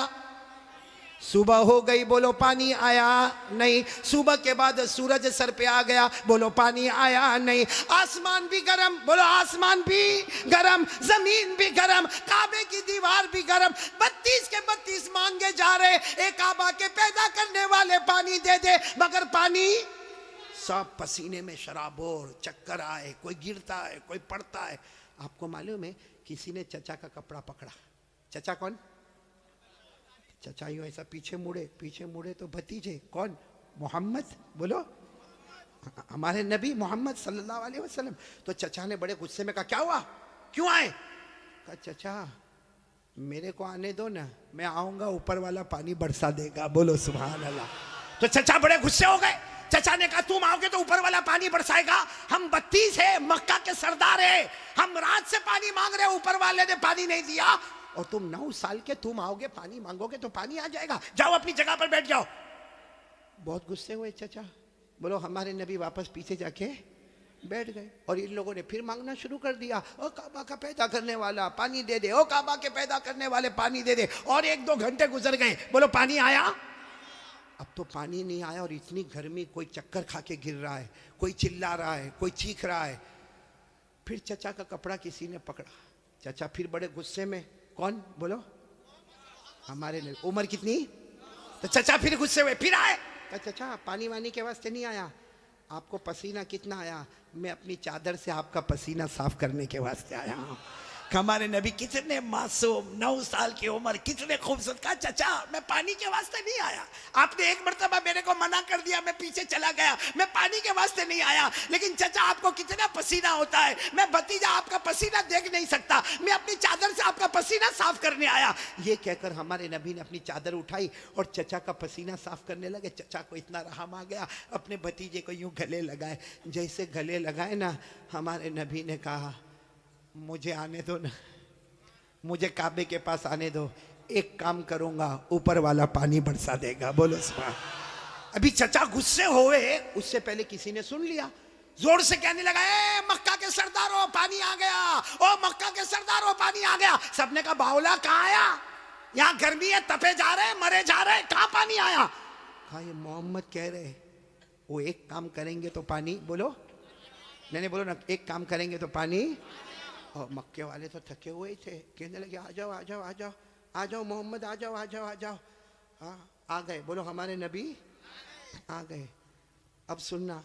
सुबह हो गई, बोलो पानी आया नहीं। सुबह के बाद सूरज सर पे आ गया, बोलो पानी आया नहीं। आसमान भी गरम, बोलो आसमान भी गरम, जमीन भी गरम, काबे की दीवार भी गरम। 32 के 32 मांगे जा रहे, एक काबा के पैदा करने वाले पानी दे दे, मगर पानी सब पसीने में शराबोर, चक्कर आए, कोई गिरता है, कोई पड़ता है। आपको मालूम है किसी ने चचा का कपड़ा पकड़ा। चचा कौन? चचा यूं ऐसा पीछे मुड़े तो भतीजे कौन? मोहम्मद। बोलो हमारे नबी मोहम्मद सल्लल्लाहु अलैहि वसल्लम। तो चचा ने बड़े गुस्से में कहा, क्या हुआ, क्यों आए? कहा चचा मेरे को आने दो ना, मैं आऊंगा ऊपर वाला पानी बरसा देगा। बोलो सुभान अल्लाह। तो चचा बड़े गुस्से हो गए। चचा ने कहा, तुम आओगे तो ऊपर वाला पानी बरसाएगा? हम 32 है, मक्का के सरदार है, हम रात से पानी मांग रहे, ऊपर वाले ने पानी नहीं दिया, और तुम 9 साल के तुम आओगे पानी मांगोगे तो पानी आ जाएगा, जाओ अपनी जगह पर बैठ जाओ। बहुत गुस्से हुए चचा। बोलो हमारे नबी वापस पीछे जाके बैठ गए, और इन लोगों ने फिर मांगना शुरू कर दिया, ओ काबा का पैदा करने वाला पानी दे दे, ओ काबा के पैदा करने वाले पानी दे दे। और 1-2 घंटे गुजर गए, बोलो पानी आया? अब तो पानी नहीं आया, और इतनी गर्मी, कोई चक्कर खा के गिर रहा है, कोई चिल्ला रहा है, कोई चीख रहा है। फिर चचा का कपड़ा किसी ने पकड़ा। चचा फिर बड़े गुस्से में, कौन? बोलो हमारे नबी। उम्र कितनी? तो चचा फिर गुस्से हुए, फिर आए। चचा पानी वानी के वास्ते नहीं आया, आपको पसीना कितना आया? मैं अपनी चादर से आपका पसीना साफ करने के वास्ते आया हूँ। हमारे नबी कितने मासूम, 9 साल की उम्र, कितने खूबसूरत। कहा चचा मैं पानी के वास्ते नहीं आया, आपने एक मर्तबा मेरे को मना कर दिया, मैं पीछे चला गया, मैं पानी के वास्ते नहीं आया। लेकिन चचा आपको कितना पसीना होता है, मैं भतीजा आपका पसीना देख नहीं सकता, मैं अपनी चादर से आपका पसीना साफ करने आया। ये कहकर हमारे नबी ने अपनी चादर उठाई और चचा का पसीना साफ करने लगे। चचा को इतना रहम आ गया, अपने भतीजे को यूं गले लगाए। जैसे गले लगाए ना, हमारे नबी ने कहा, मुझे आने दो ना, मुझे काबे के पास आने दो, एक काम करूंगा, ऊपर वाला पानी बरसा देगा। बोलो सुभान। अभी चचा गुस्से हुए, उससे पहले किसी ने सुन लिया, जोर से कहने लगा, ए मक्का के सरदारों पानी आ गया, ओ मक्का के सरदारों पानी आ गया। सबने कहा बावला कहाँ आया, यहाँ गर्मी है, तपे जा रहे, मरे जा रहे, कहाँ पानी आया? कहा ये मोहम्मद कह रहे, वो एक काम करेंगे तो पानी, बोलो नहीं बोलो ना, एक काम करेंगे तो पानी। और मक्के वाले तो थके हुए ही थे, कहने लगे आ जाओ आ जाओ आ जाओ आ जाओ मोहम्मद, आ जाओ आ जाओ आ जाओ। हाँ आ गए, बोलो हमारे नबी आ गए। अब सुनना,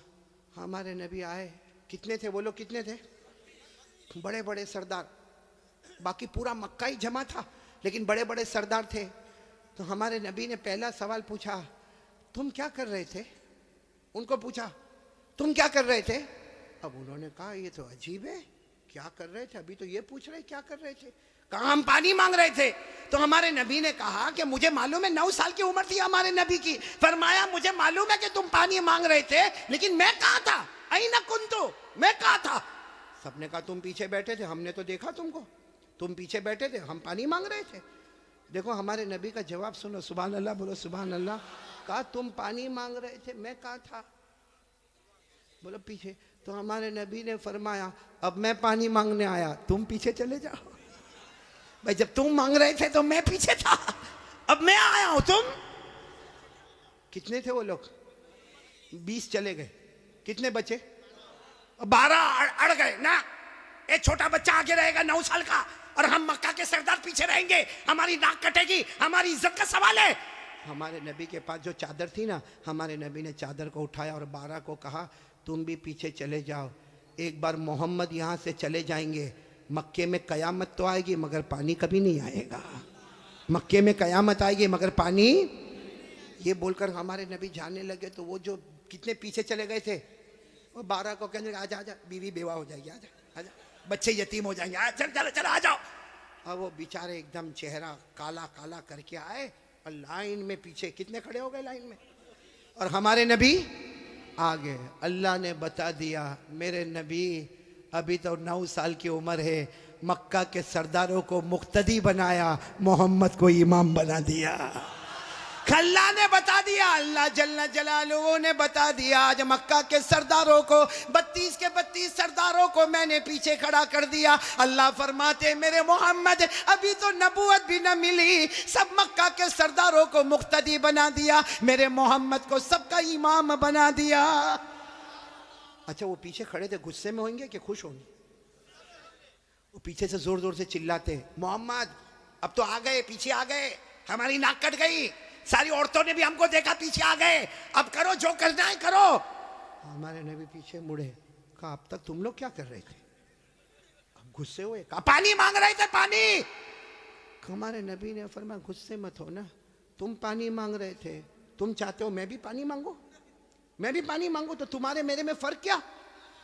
हमारे नबी आए, कितने थे बोलो, कितने थे? बड़े बड़े सरदार, बाकी पूरा मक्का ही जमा था, लेकिन बड़े बड़े सरदार थे। तो हमारे नबी ने पहला सवाल पूछा, तुम क्या कर रहे थे? उनको पूछा तुम क्या कर रहे थे? अब उन्होंने कहा ये तो अजीब है, क्या कर रहे थे? अभी तो ये पूछ रहे क्या कर रहे थे? कहा हम पानी मांग रहे थे। तो हमारे नबी ने कहा कि मुझे मालूम है, 9 साल की उम्र थी हमारे नबी की। फरमाया मुझे मालूम है कि तुम पानी मांग रहे थे, लेकिन मैं कहाँ था? अईना कुंतु, मैं कहाँ था? सबने कहा तुम पीछे बैठे थे, हमने तो देखा तुमको, तुम पीछे बैठे थे, हम पानी मांग रहे थे। देखो हमारे नबी का जवाब सुनो, सुभान अल्लाह बोलो सुभान अल्लाह। कहा तुम पानी मांग रहे थे, मैं कहाँ था? बोलो पीछे। तो हमारे नबी ने फरमाया अब मैं पानी मांगने आया, तुम पीछे चले जाओ। भाई जब तुम मांग रहे थे तो मैं पीछे था, अब मैं आया हूं, तुम कितने थे वो लोग? 20 चले गए, कितने बचे? 12 अड़ गए ना। एक छोटा बच्चा आगे रहेगा 9 साल का, और हम मक्का के सरदार पीछे रहेंगे, हमारी नाक कटेगी, हमारी इज्जत का सवाल है। हमारे नबी के पास जो चादर थी ना, हमारे नबी ने चादर को उठाया और 12 को कहा तुम भी पीछे चले जाओ, एक बार मोहम्मद यहाँ से चले जाएंगे, मक्के में कयामत तो आएगी मगर पानी कभी नहीं आएगा। मक्के में कयामत आएगी मगर पानी। ये बोलकर हमारे नबी जाने लगे तो वो जो कितने पीछे चले गए थे, वो 12 को कहने लगे आजा आजा, बीवी बेवा हो जाएगी, आजा आजा, बच्चे यतीम हो जाएंगे, चल चल चल आ जाओ। अब वो बेचारे एकदम चेहरा काला काला करके आए और लाइन में पीछे कितने खड़े हो गए लाइन में, और हमारे नबी आगे। अल्लाह ने बता दिया मेरे नबी अभी तो 9 साल की उम्र है, मक्का के सरदारों को मुक्तदी बनाया, मोहम्मद को इमाम बना दिया। अल्लाह ने बता दिया, अल्लाह जल्ल जलालुहू ने बता दिया, आज मक्का के सरदारों को 32 के 32 सरदारों को मैंने पीछे खड़ा कर दिया। अल्लाह फरमाते मेरे मोहम्मद अभी तो नबूवत भी न मिली, सब मक्का के सरदारों को मुक्तदी बना दिया, मेरे मोहम्मद को सबका इमाम बना दिया। अच्छा वो पीछे खड़े थे, गुस्से में होंगे कि खुश होंगे? वो पीछे से जोर जोर से चिल्लाते मोहम्मद अब तो आ गए, पीछे आ गए, हमारी नाक कट गई, सारी औरतों ने भी हमको देखा, पीछे आ गए, अब करो जो करना है करो। हमारे नबी पीछे मुड़े, कहा अब तक तुम लोग क्या कर रहे थे? अब गुस्से हुए, कहा पानी मांग रहे थे, पानी। हमारे नबी ने फरमाया गुस्से मत हो ना, तुम पानी मांग रहे थे, तुम चाहते हो मैं भी पानी मांगू? मैं भी पानी मांगू तो तुम्हारे मेरे में फर्क क्या?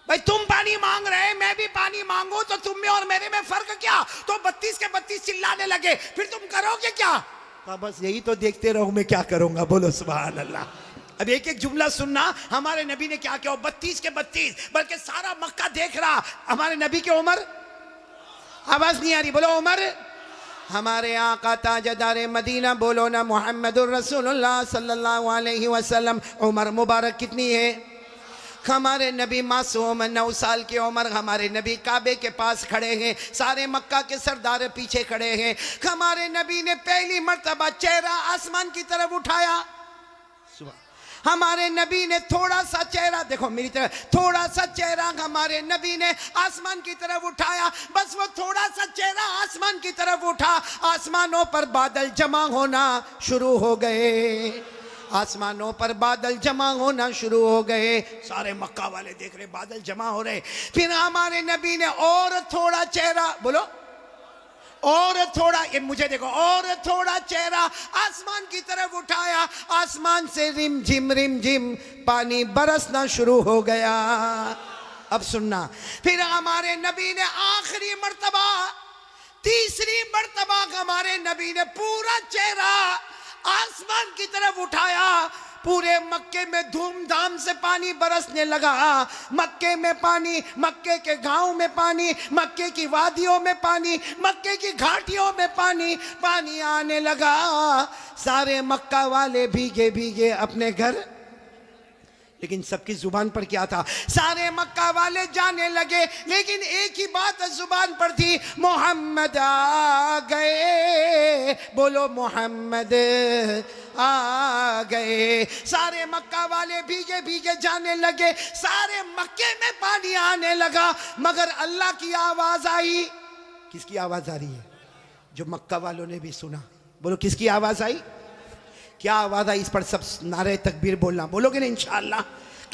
भाई तुम पानी मांग रहे, मैं भी पानी मांगू तो तुम में और मेरे में फर्क क्या? तो 32 के 32 चिल्लाने लगे, फिर तुम करोगे क्या? बस यही तो देखते रहो, मैं क्या करूंगा, बोलो सुभान अल्लाह। अब एक एक जुमला सुनना, हमारे नबी ने क्या किया? 32 के 32, बल्कि सारा मक्का देख रहा। हमारे नबी की उम्र, आवाज नहीं आ रही, बोलो उम्र। हमारे आका ताजदार मदीना, बोलो ना मुहम्मदुर रसूलुल्लाह सल्लल्लाहु अलैहि वसल्लम, उम्र मुबारक कितनी है? हमारे नबी मासूम 9 साल की उम्र, हमारे नबी काबे के पास खड़े हैं, सारे मक्का के सरदार पीछे खड़े हैं। हमारे नबी ने पहली मर्तबा चेहरा आसमान की तरफ उठाया, हमारे नबी ने थोड़ा सा चेहरा, देखो मेरी तरफ, थोड़ा सा चेहरा हमारे नबी ने आसमान की तरफ उठाया, बस वो थोड़ा सा चेहरा आसमान की तरफ उठा, आसमानों पर बादल जमा होना शुरू हो गए, आसमानों पर बादल जमा होना शुरू हो गए। सारे मक्का वाले देख रहे बादल जमा हो रहे। फिर हमारे नबी ने और थोड़ा चेहरा, बोलो और थोड़ा, ये मुझे देखो, और थोड़ा चेहरा आसमान की तरफ उठाया, आसमान से रिम झिम पानी बरसना शुरू हो गया। अब सुनना, फिर हमारे नबी ने आखिरी मर्तबा, तीसरी मर्तबा हमारे नबी ने पूरा चेहरा आसमान की तरफ उठाया, पूरे मक्के में धूमधाम से पानी बरसने लगा। मक्के में पानी, मक्के के गांव में पानी, मक्के की वादियों में पानी, मक्के की घाटियों में पानी, पानी आने लगा। सारे मक्का वाले भीगे भीगे अपने घर, लेकिन सबकी जुबान पर क्या था? सारे मक्का वाले जाने लगे, लेकिन एक ही बात जुबान पर थी, मोहम्मद आ गए। बोलो मोहम्मद आ गए। सारे मक्का वाले भीगे भीगे जाने लगे, सारे मक्के में पानी आने लगा, मगर अल्लाह की आवाज आई। किसकी आवाज आ रही है? जो मक्का वालों ने भी सुना। बोलो किसकी आवाज आई? क्या आवाज आई? इस पर सब नारे तकबीर बोलना, बोलोगे ना इंशाअल्लाह।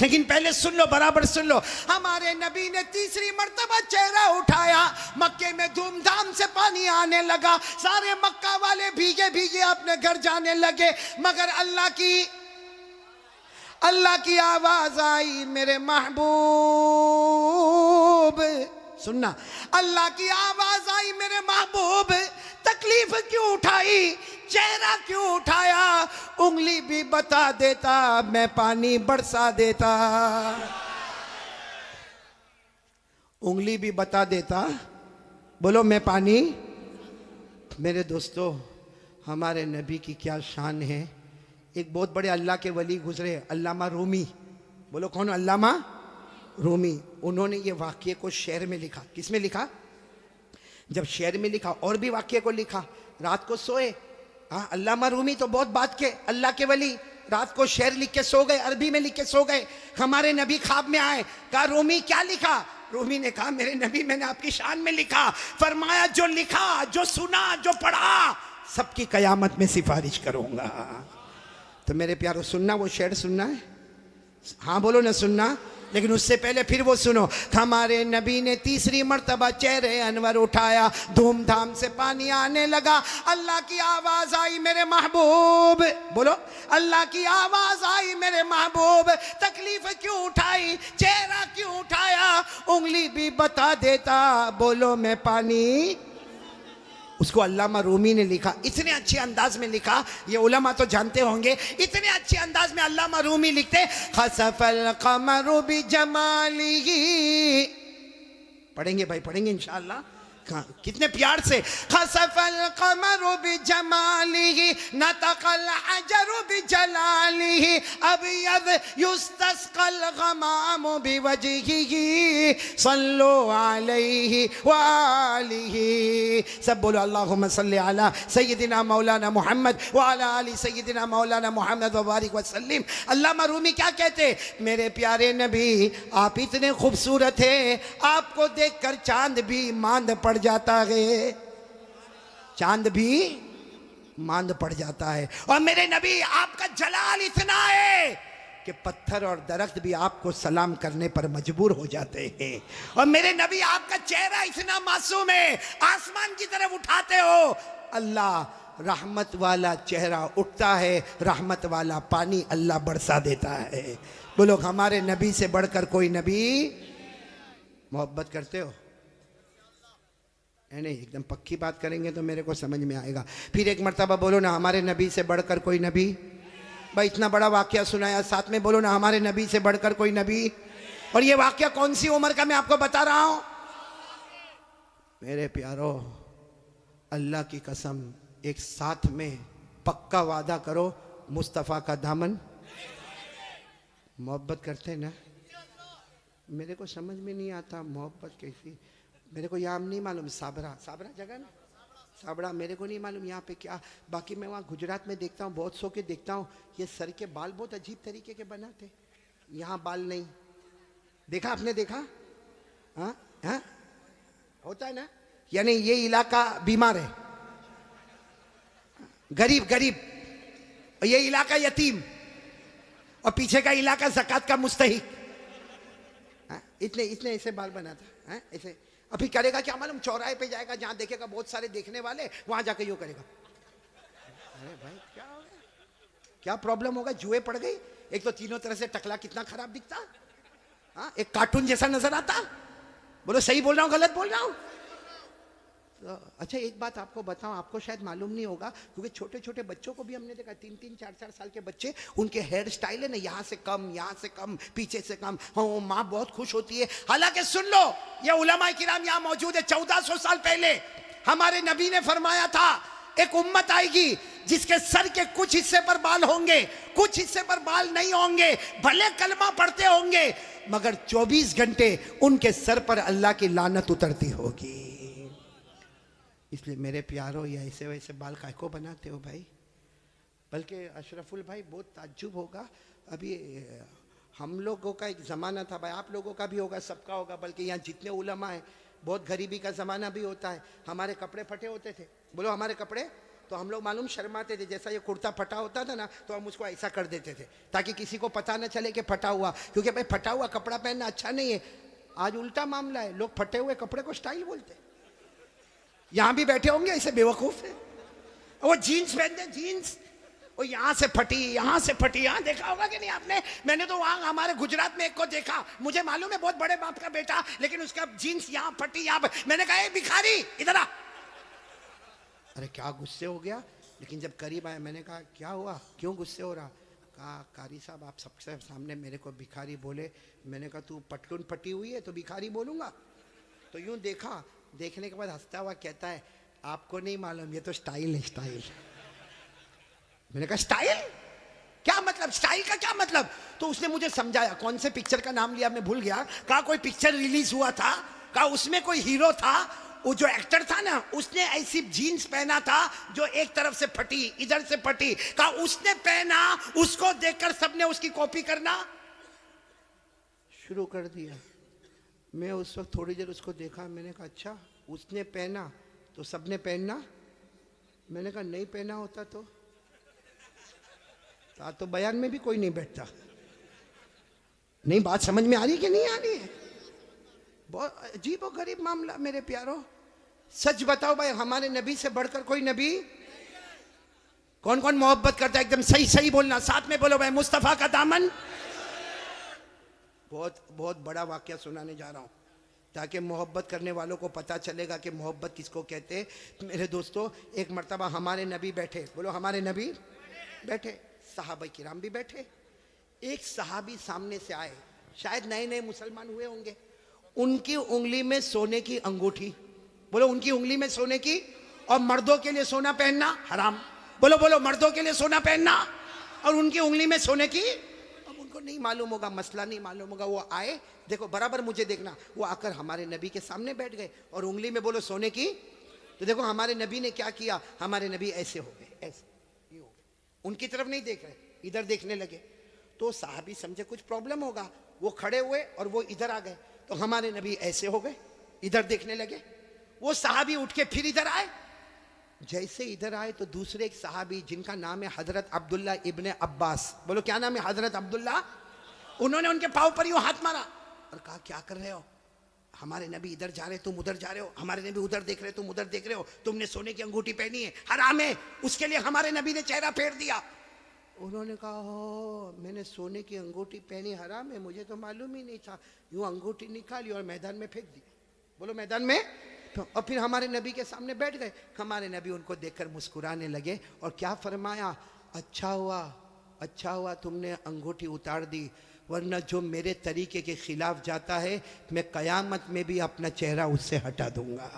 लेकिन पहले सुन लो, बराबर सुन लो। हमारे नबी ने तीसरी मर्तबा चेहरा उठाया, मक्के में धूमधाम से पानी आने लगा, सारे मक्का वाले भीगे भीगे अपने घर जाने लगे, मगर अल्लाह की आवाज आई, मेरे महबूब। सुनना, अल्लाह की आवाज आई, मेरे महबूब तकलीफ क्यों उठाई, चेहरा क्यों उठाया? उंगली भी बता देता, मैं पानी बरसा देता। उंगली भी बता देता, बोलो मैं पानी। मेरे दोस्तों, हमारे नबी की क्या शान है। एक बहुत बड़े अल्लाह के वली गुजरे, अल्लामा रूमी। बोलो कौन? अल्लामा रूमी। उन्होंने ये वाक्य को शेर में लिखा। किस में लिखा? जब शेर में लिखा और भी वाक्य को लिखा। रात को सोए, हाँ, अल्लामा रूमी तो बहुत बात के अल्लाह के वली, रात को शेर लिख के सो गए, अरबी में लिख के सो गए। हमारे नबी ख्वाब में आए, कहा रूमी क्या लिखा? रूमी ने कहा मेरे नबी मैंने आपकी शान में लिखा। फरमाया जो लिखा, जो सुना, जो पढ़ा, सबकी कयामत में सिफारिश करूंगा। तो मेरे प्यारों, सुनना वो शेर सुनना है? हाँ बोलो ना, सुनना। लेकिन उससे पहले फिर वो सुनो। हमारे नबी ने तीसरी मर्तबा चेहरे अनवर उठाया, धूमधाम से पानी आने लगा, अल्लाह की आवाज आई, मेरे महबूब। बोलो अल्लाह की आवाज आई, मेरे महबूब तकलीफ क्यों उठाई, चेहरा क्यों उठाया? उंगली भी बता देता, बोलो मैं पानी। उसको अल्लामा रूमी ने लिखा, इतने अच्छे अंदाज में लिखा, ये उलमा तो जानते होंगे, इतने अच्छे अंदाज में अल्लामा रूमी लिखते, खसफल कमरु बिजमालिही। पढ़ेंगे भाई, पढ़ेंगे इंशाअल्लाह। कितने प्यार से, खसफल कमरु बिजमालिही नतकल हजरु बिजलालिही अबयद युस्तस्कल गमामु बिवजहिही सल्लु अलैहि वालिही। सब बोलो अल्लाहुम्मा सल्ली अला सय्यदिना मौलाना मुहम्मद व अला आलि सय्यदिना मौलाना मुहम्मद व बारिक वसल्लिम। अल्लामा रूमी क्या कहते? मेरे प्यारे नबी आप इतने खूबसूरत हैं, आपको देखकर चांद भी मांद पड़ जाता है, चांद भी मांद पड़ जाता है। और मेरे नबी आपका जलाल इतना है कि पत्थर और दरख्त भी आपको सलाम करने पर मजबूर हो जाते हैं। और मेरे नबी आपका चेहरा इतना मासूम है, आसमान की तरफ उठाते हो, अल्लाह रहमत वाला चेहरा उठता है, रहमत वाला पानी अल्लाह बरसा देता है। बोलो हमारे नबी से बढ़कर कोई नबी। मोहब्बत करते हो? नहीं, एकदम पक्की बात करेंगे तो मेरे को समझ में आएगा। फिर एक मर्तबा बोलो ना, हमारे नबी से बढ़कर कोई नबी। भाई इतना बड़ा वाक्या सुनाया, साथ में बोलो ना, हमारे नबी से बढ़कर कोई नबी। और ये वाक्या कौन सी उम्र का मैं आपको बता रहा हूं? मेरे प्यारो, अल्लाह की कसम, एक साथ में पक्का वादा करो, मुस्तफ़ा का दामन। मोहब्बत करते ना? मेरे को समझ में नहीं आता मोहब्बत कैसी। मेरे को यहाँ नहीं मालूम, साबरा जगह ना, साबरा मेरे को नहीं मालूम यहाँ पे क्या। बाकी मैं वहाँ गुजरात में देखता हूँ, बहुत सो के देखता हूँ, ये सर के बाल बहुत अजीब तरीके के बनाते, यहाँ बाल नहीं। देखा आपने? देखा? हाँ हाँ, होता है ना। यानी ये इलाका बीमार है, गरीब, और ये इलाका यतीम, और पीछे का इलाका ज़कात का मुस्तहिक। इतने ऐसे बाल बनाता है, ऐसे। अभी करेगा क्या मालूम? चौराहे पे जाएगा, जहां देखेगा बहुत सारे देखने वाले, वहां जाके यूं करेगा। अरे भाई क्या हो गया? क्या प्रॉब्लम होगा? जुए पड़ गई? एक तो तीनों तरह से टकला कितना खराब दिखता, हाँ, एक कार्टून जैसा नजर आता। बोलो सही बोल रहा हूँ गलत बोल रहा हूँ? तो अच्छा एक बात आपको बताऊं, आपको शायद मालूम नहीं होगा, क्योंकि छोटे छोटे बच्चों को भी हमने देखा, 3-3, 4-4 साल के बच्चे, उनके हेयर स्टाइल है ना, यहाँ से कम, यहाँ से कम, पीछे से कम। हाँ, माँ बहुत खुश होती है। हालांकि सुन लो, ये उलमा किराम यहाँ मौजूद है, 1400 साल पहले हमारे नबी ने फरमाया था, एक उम्मत आएगी जिसके सर के कुछ हिस्से पर बाल होंगे, कुछ हिस्से पर बाल नहीं होंगे, भले कलमा पढ़ते होंगे, मगर 24 घंटे उनके सर पर अल्लाह की लानत उतरती होगी। इसलिए मेरे प्यारों, ये ऐसे वैसे बाल काय को बनाते हो भाई? बल्कि अशरफुल भाई बहुत ताज्जुब होगा, अभी हम लोगों का एक ज़माना था भाई, आप लोगों का भी होगा, सबका होगा, बल्कि यहाँ जितने उलमा हैं, बहुत गरीबी का ज़माना भी होता है। हमारे कपड़े फटे होते थे, बोलो हमारे कपड़े, तो हम लोग मालूम शर्माते थे, जैसा ये कुर्ता फटा होता था ना तो हम उसको ऐसा कर देते थे ताकि किसी को पता ना चले कि फटा हुआ, क्योंकि भाई फटा हुआ कपड़ा पहनना अच्छा नहीं है। आज उल्टा मामला है, लोग फटे हुए कपड़े को स्टाइल बोलते। यहाँ भी बैठे होंगे ऐसे बेवकूफ़ है, वो जीन्स पहनते, जीन्स वो यहाँ से फटी, यहाँ से फटी, यहाँ देखा होगा कि नहीं आपने? मैंने तो वहाँ हमारे गुजरात में एक को देखा, मुझे मालूम है बहुत बड़े बाप का बेटा, लेकिन उसका जीन्स यहाँ फटी, यहाँ मैंने कहा भिखारी इधर आ। अरे क्या गुस्से हो गया, लेकिन जब करीब आया मैंने कहा क्या हुआ, क्यों गुस्से हो रहा? कहा कारी साहब आप सबसे सामने मेरे को भिखारी बोले। मैंने कहा तू पटलून फटी हुई है तो भिखारी बोलूँगा? तो यूँ देखा, देखने के बाद हंसता हुआ कहता है आपको नहीं मालूम, ये तो स्टाइल है, स्टाइल। मैंने कहा स्टाइल क्या मतलब, स्टाइल का क्या मतलब? तो उसने मुझे समझाया, कौन से पिक्चर का नाम लिया मैं भूल गया, कहा कोई पिक्चर रिलीज हुआ था, कहा उसमें कोई हीरो था, वो जो एक्टर था ना उसने ऐसी जीन्स पहना था जो एक तरफ से फटी, इधर से फटी, कहा उसने पहना, उसको देखकर सबने उसकी कॉपी करना शुरू कर दिया। मैं उस वक्त थोड़ी देर उसको देखा, मैंने कहा अच्छा उसने पहना तो सबने पहनना? मैंने कहा नहीं पहना होता तो बयान में भी कोई नहीं बैठता। नहीं बात समझ में आ रही कि नहीं आ रही है? बहुत अजीब और गरीब मामला मेरे प्यारों। सच बताओ भाई, हमारे नबी से बढ़कर कोई नबी? कौन कौन मोहब्बत करता है? एकदम सही सही बोलना, साथ में बोलो भाई, मुस्तफा का दामन। बहुत बहुत बड़ा वाक्य सुनाने जा रहा हूं ताकि मोहब्बत करने वालों को पता चलेगा कि मोहब्बत किसको कहते हैं। मेरे दोस्तों, एक मर्तबा हमारे नबी बैठे, बोलो हमारे नबी बैठे, सहाबा किराम भी बैठे। एक सहाबी सामने से आए, शायद नए नए मुसलमान हुए होंगे, उनकी उंगली में सोने की अंगूठी, बोलो उनकी उंगली में सोने की, और मर्दों के लिए सोना पहनना हराम, बोलो बोलो मर्दों के लिए सोना पहनना, और उनकी उंगली में सोने की। अब उनको नहीं मालूम होगा, मसला नहीं मालूम होगा, वो आए, देखो बराबर मुझे देखना, वो आकर हमारे नबी के सामने बैठ गए और उंगली में बोलो सोने की। तो देखो हमारे नबी ने क्या किया, हमारे नबी ऐसे हो गए, ऐसे ये हो गए, उनकी तरफ नहीं देख रहे, इधर देखने लगे। तो साहबी समझे कुछ प्रॉब्लम होगा, वो खड़े हुए और वो इधर आ गए, तो हमारे नबी ऐसे हो गए, इधर देखने लगे। वो साहबी उठ के फिर इधर आए, जैसे इधर आए तो दूसरे एक साहबी जिनका नाम है हजरत अब्दुल्ला इब्ने अब्बास, बोलो क्या नाम है? हजरत अब्दुल्ला। उन्होंने उनके पाँव पर यूं हाथ मारा और कहा क्या कर रहे हो? हमारे नबी इधर जा रहे तुम उधर जा रहे हो, हमारे नबी उधर देख रहे तुम उधर देख रहे हो, तुमने सोने की अंगूठी पहनी है, हराम है, उसके लिए हमारे नबी ने चेहरा फेर दिया। उन्होंने कहा हो मैंने सोने की अंगूठी पहनी, हराम है, मुझे तो मालूम ही नहीं था। यूं अंगूठी निकाली और मैदान में फेंक दी, बोलो मैदान में। तो और फिर हमारे नबी के सामने बैठ गए। हमारे नबी उनको देखकर मुस्कुराने लगे और क्या फरमाया, अच्छा हुआ तुमने अंगूठी उतार दी, वरना जो मेरे तरीके के खिलाफ जाता है मैं कयामत में भी अपना चेहरा उससे हटा दूंगा।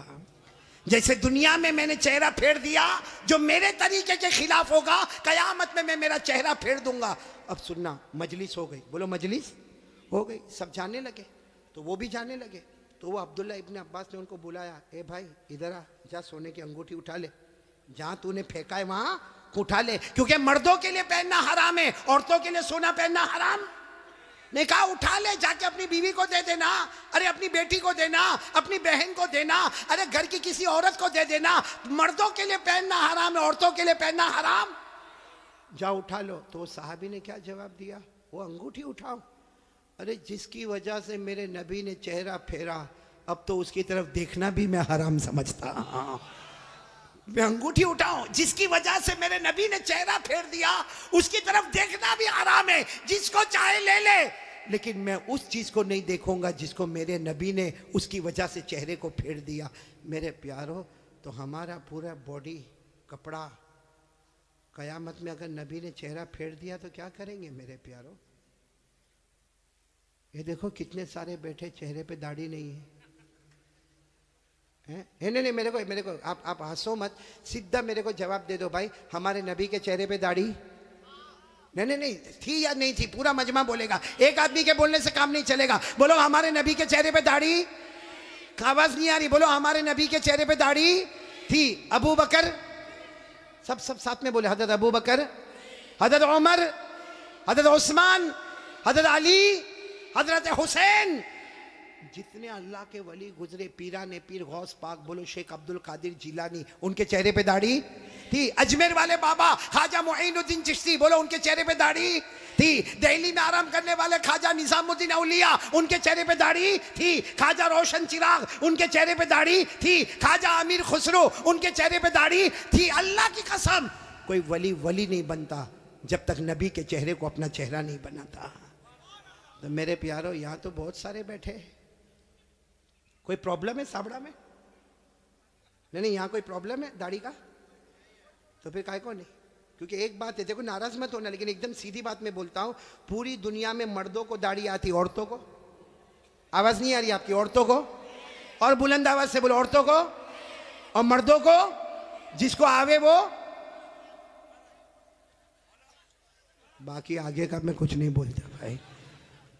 जैसे दुनिया में मैंने चेहरा फेर दिया, जो मेरे तरीके के खिलाफ होगा कयामत में मैं मेरा चेहरा फेर दूंगा। अब सुनना, मजलिस हो गई, बोलो मजलिस हो गई, सब जाने लगे, तो वो भी जाने लगे। तो वो अब्दुल्ला इब्ने अब्बास ने उनको बुलाया, ए भाई इधर आ, जा सोने की अंगूठी उठा ले, जहां तूने फेंका है वहां उठा ले, क्योंकि मर्दों के लिए पहनना हराम है, औरतों के लिए सोना पहनना हराम। ने कहा उठा ले, जाके अपनी बीवी को दे देना, अरे अपनी बेटी को देना, अपनी बहन को देना, अरे घर की किसी औरत को दे देना। मर्दों के लिए पहनना हराम है, औरतों के लिए पहनना हराम। जा उठा लो। तो साहबी ने क्या जवाब दिया, वो अंगूठी उठाओ, अरे जिसकी वजह से मेरे नबी ने चेहरा फेरा, अब तो उसकी तरफ देखना भी मैं हराम समझता। मैं अंगूठी उठाऊं, जिसकी वजह से मेरे नबी ने चेहरा फेर दिया, उसकी तरफ देखना भी हराम है, जिसको चाहे ले ले, लेकिन मैं उस चीज को नहीं देखूंगा जिसको मेरे नबी ने उसकी वजह से चेहरे को फेर दिया। मेरे प्यारो, तो हमारा पूरा बॉडी कपड़ा कयामत में अगर नबी ने चेहरा फेर दिया तो क्या करेंगे मेरे प्यारो? ये देखो कितने सारे बैठे, चेहरे पे दाढ़ी नहीं है, नहीं नहीं, मेरे को आप हंसो मत, सीधा मेरे को जवाब दे दो भाई, हमारे नबी के चेहरे पे दाढ़ी? नहीं नहीं नहीं, थी या नहीं थी? पूरा मजमा बोलेगा, एक आदमी के बोलने से काम नहीं चलेगा। बोलो हमारे नबी के चेहरे पे दाढ़ी? आवाज नहीं आ रही, बोलो हमारे नबी के चेहरे पे दाढ़ी थी। अबू बकर, सब साथ में बोले, हजरत अबू बकर, हजरत उमर, हजरत उस्मान, हजरत अली, हजरत हुसैन, जितने अल्लाह के वली गुजरे, पीरा ने पीर गौस पाक, बोलो शेख अब्दुल कादिर जिलानी, उनके चेहरे पे दाढ़ी थी। अजमेर वाले बाबा ख्वाजा मुईनुद्दीन चिश्ती, बोलो उनके चेहरे पे दाढ़ी थी। दिल्ली में आराम करने वाले ख्वाजा निजामुद्दीन औलिया, उनके चेहरे पे दाढ़ी थी। ख्वाजा रोशन चिराग, उनके चेहरे पे दाढ़ी थी। ख्वाजा अमीर खुसरो, उनके चेहरे पे दाढ़ी थी। अल्लाह की कसम, कोई वली नहीं बनता जब तक नबी के चेहरे को अपना चेहरा नहीं बनाता। तो मेरे प्यारो, यहाँ तो बहुत सारे बैठे, कोई प्रॉब्लम है साबड़ा में? नहीं, यहाँ कोई प्रॉब्लम है दाढ़ी का? तो फिर काय को नहीं? क्योंकि एक बात है, देखो नाराज मत होना, लेकिन एकदम सीधी बात मैं बोलता हूं, पूरी दुनिया में मर्दों को दाढ़ी आती, औरतों को? आवाज नहीं आ रही आपकी? औरतों को? और बुलंद आवाज से बोलो, औरतों को और मर्दों को, जिसको आवे वो। बाकी आगे का मैं कुछ नहीं बोलता भाई,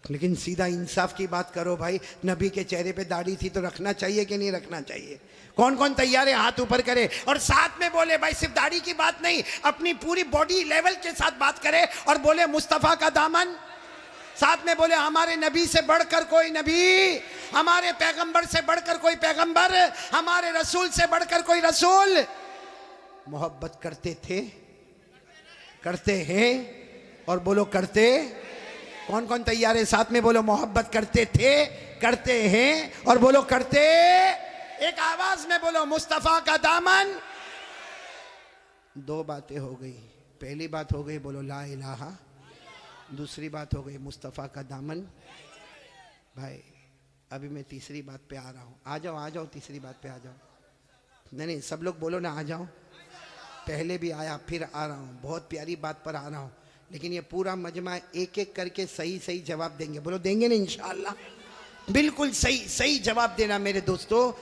लेकिन सीधा इंसाफ की बात करो भाई। नबी के चेहरे पे दाढ़ी थी तो रखना चाहिए कि नहीं रखना चाहिए? कौन कौन तैयार है हाथ ऊपर करे और साथ में बोले भाई, सिर्फ दाढ़ी की बात नहीं, अपनी पूरी बॉडी लेवल के साथ बात करे और बोले मुस्तफा का दामन। साथ में बोले हमारे नबी से बढ़कर कोई नबी, हमारे पैगंबर से बढ़कर कोई पैगंबर, हमारे रसूल से बढ़कर कोई रसूल। मोहब्बत करते थे, करते हैं, और बोलो करते। कौन कौन तैयार है? साथ में बोलो मोहब्बत करते थे, करते हैं, और बोलो करते। एक आवाज में बोलो मुस्तफा का दामन। दो बातें हो गई। पहली बात हो गई बोलो ला इलाहा, दूसरी बात हो गई मुस्तफा का दामन। भाई अभी मैं तीसरी बात पे आ रहा हूं। आ जाओ तीसरी बात पे आ जाओ। नहीं, सब लोग बोलो ना, आ जाओ। पहले भी आया, फिर आ रहा हूं, बहुत प्यारी बात पर आ रहा हूं, लेकिन ये पूरा मजमा एक एक करके सही जवाब देंगे। बोलो देंगे ना इंशाअल्लाह? बिल्कुल सही जवाब देना मेरे दोस्तों।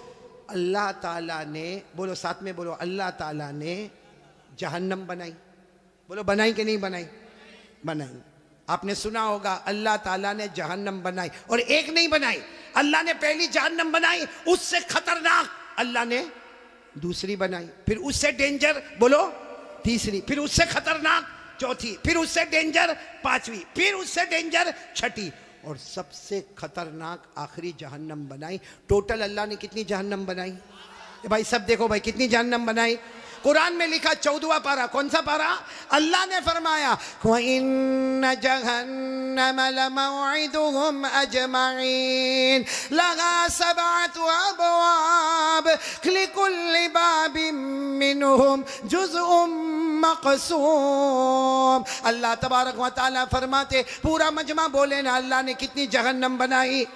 अल्लाह ताला ने, बोलो साथ में बोलो, अल्लाह ताला ने जहन्नम बनाई। बोलो बनाई कि नहीं बनाई? बनाई। आपने सुना होगा अल्लाह ताला ने जहन्नम बनाई, और एक नहीं बनाई, अल्लाह ने पहली जहन्नम बनाई, उससे खतरनाक अल्लाह ने दूसरी बनाई, फिर उससे डेंजर बोलो तीसरी, फिर उससे खतरनाक चौथी, फिर उससे डेंजर पांचवी, फिर उससे डेंजर छठी, और सबसे खतरनाक आखिरी जहन्नम बनाई। टोटल अल्लाह ने कितनी जहन्नम बनाई? भाई सब देखो भाई, कितनी जहन्नम बनाई? कुरान में लिखा 14वां पारा। कौन सा पारा? अल्लाह ने फरमाया वइन्न जहन्नम लमौइदुहुम अजमईन लहा सबअतु अबवाब लिकुल्लि बाबिन मिनहुम जुज़उम मक़सूम। अल्लाह तबारक व तआला फरमाते, पूरा मजमा बोले ना, अल्लाह ने कितनी जहन्नम बनाई।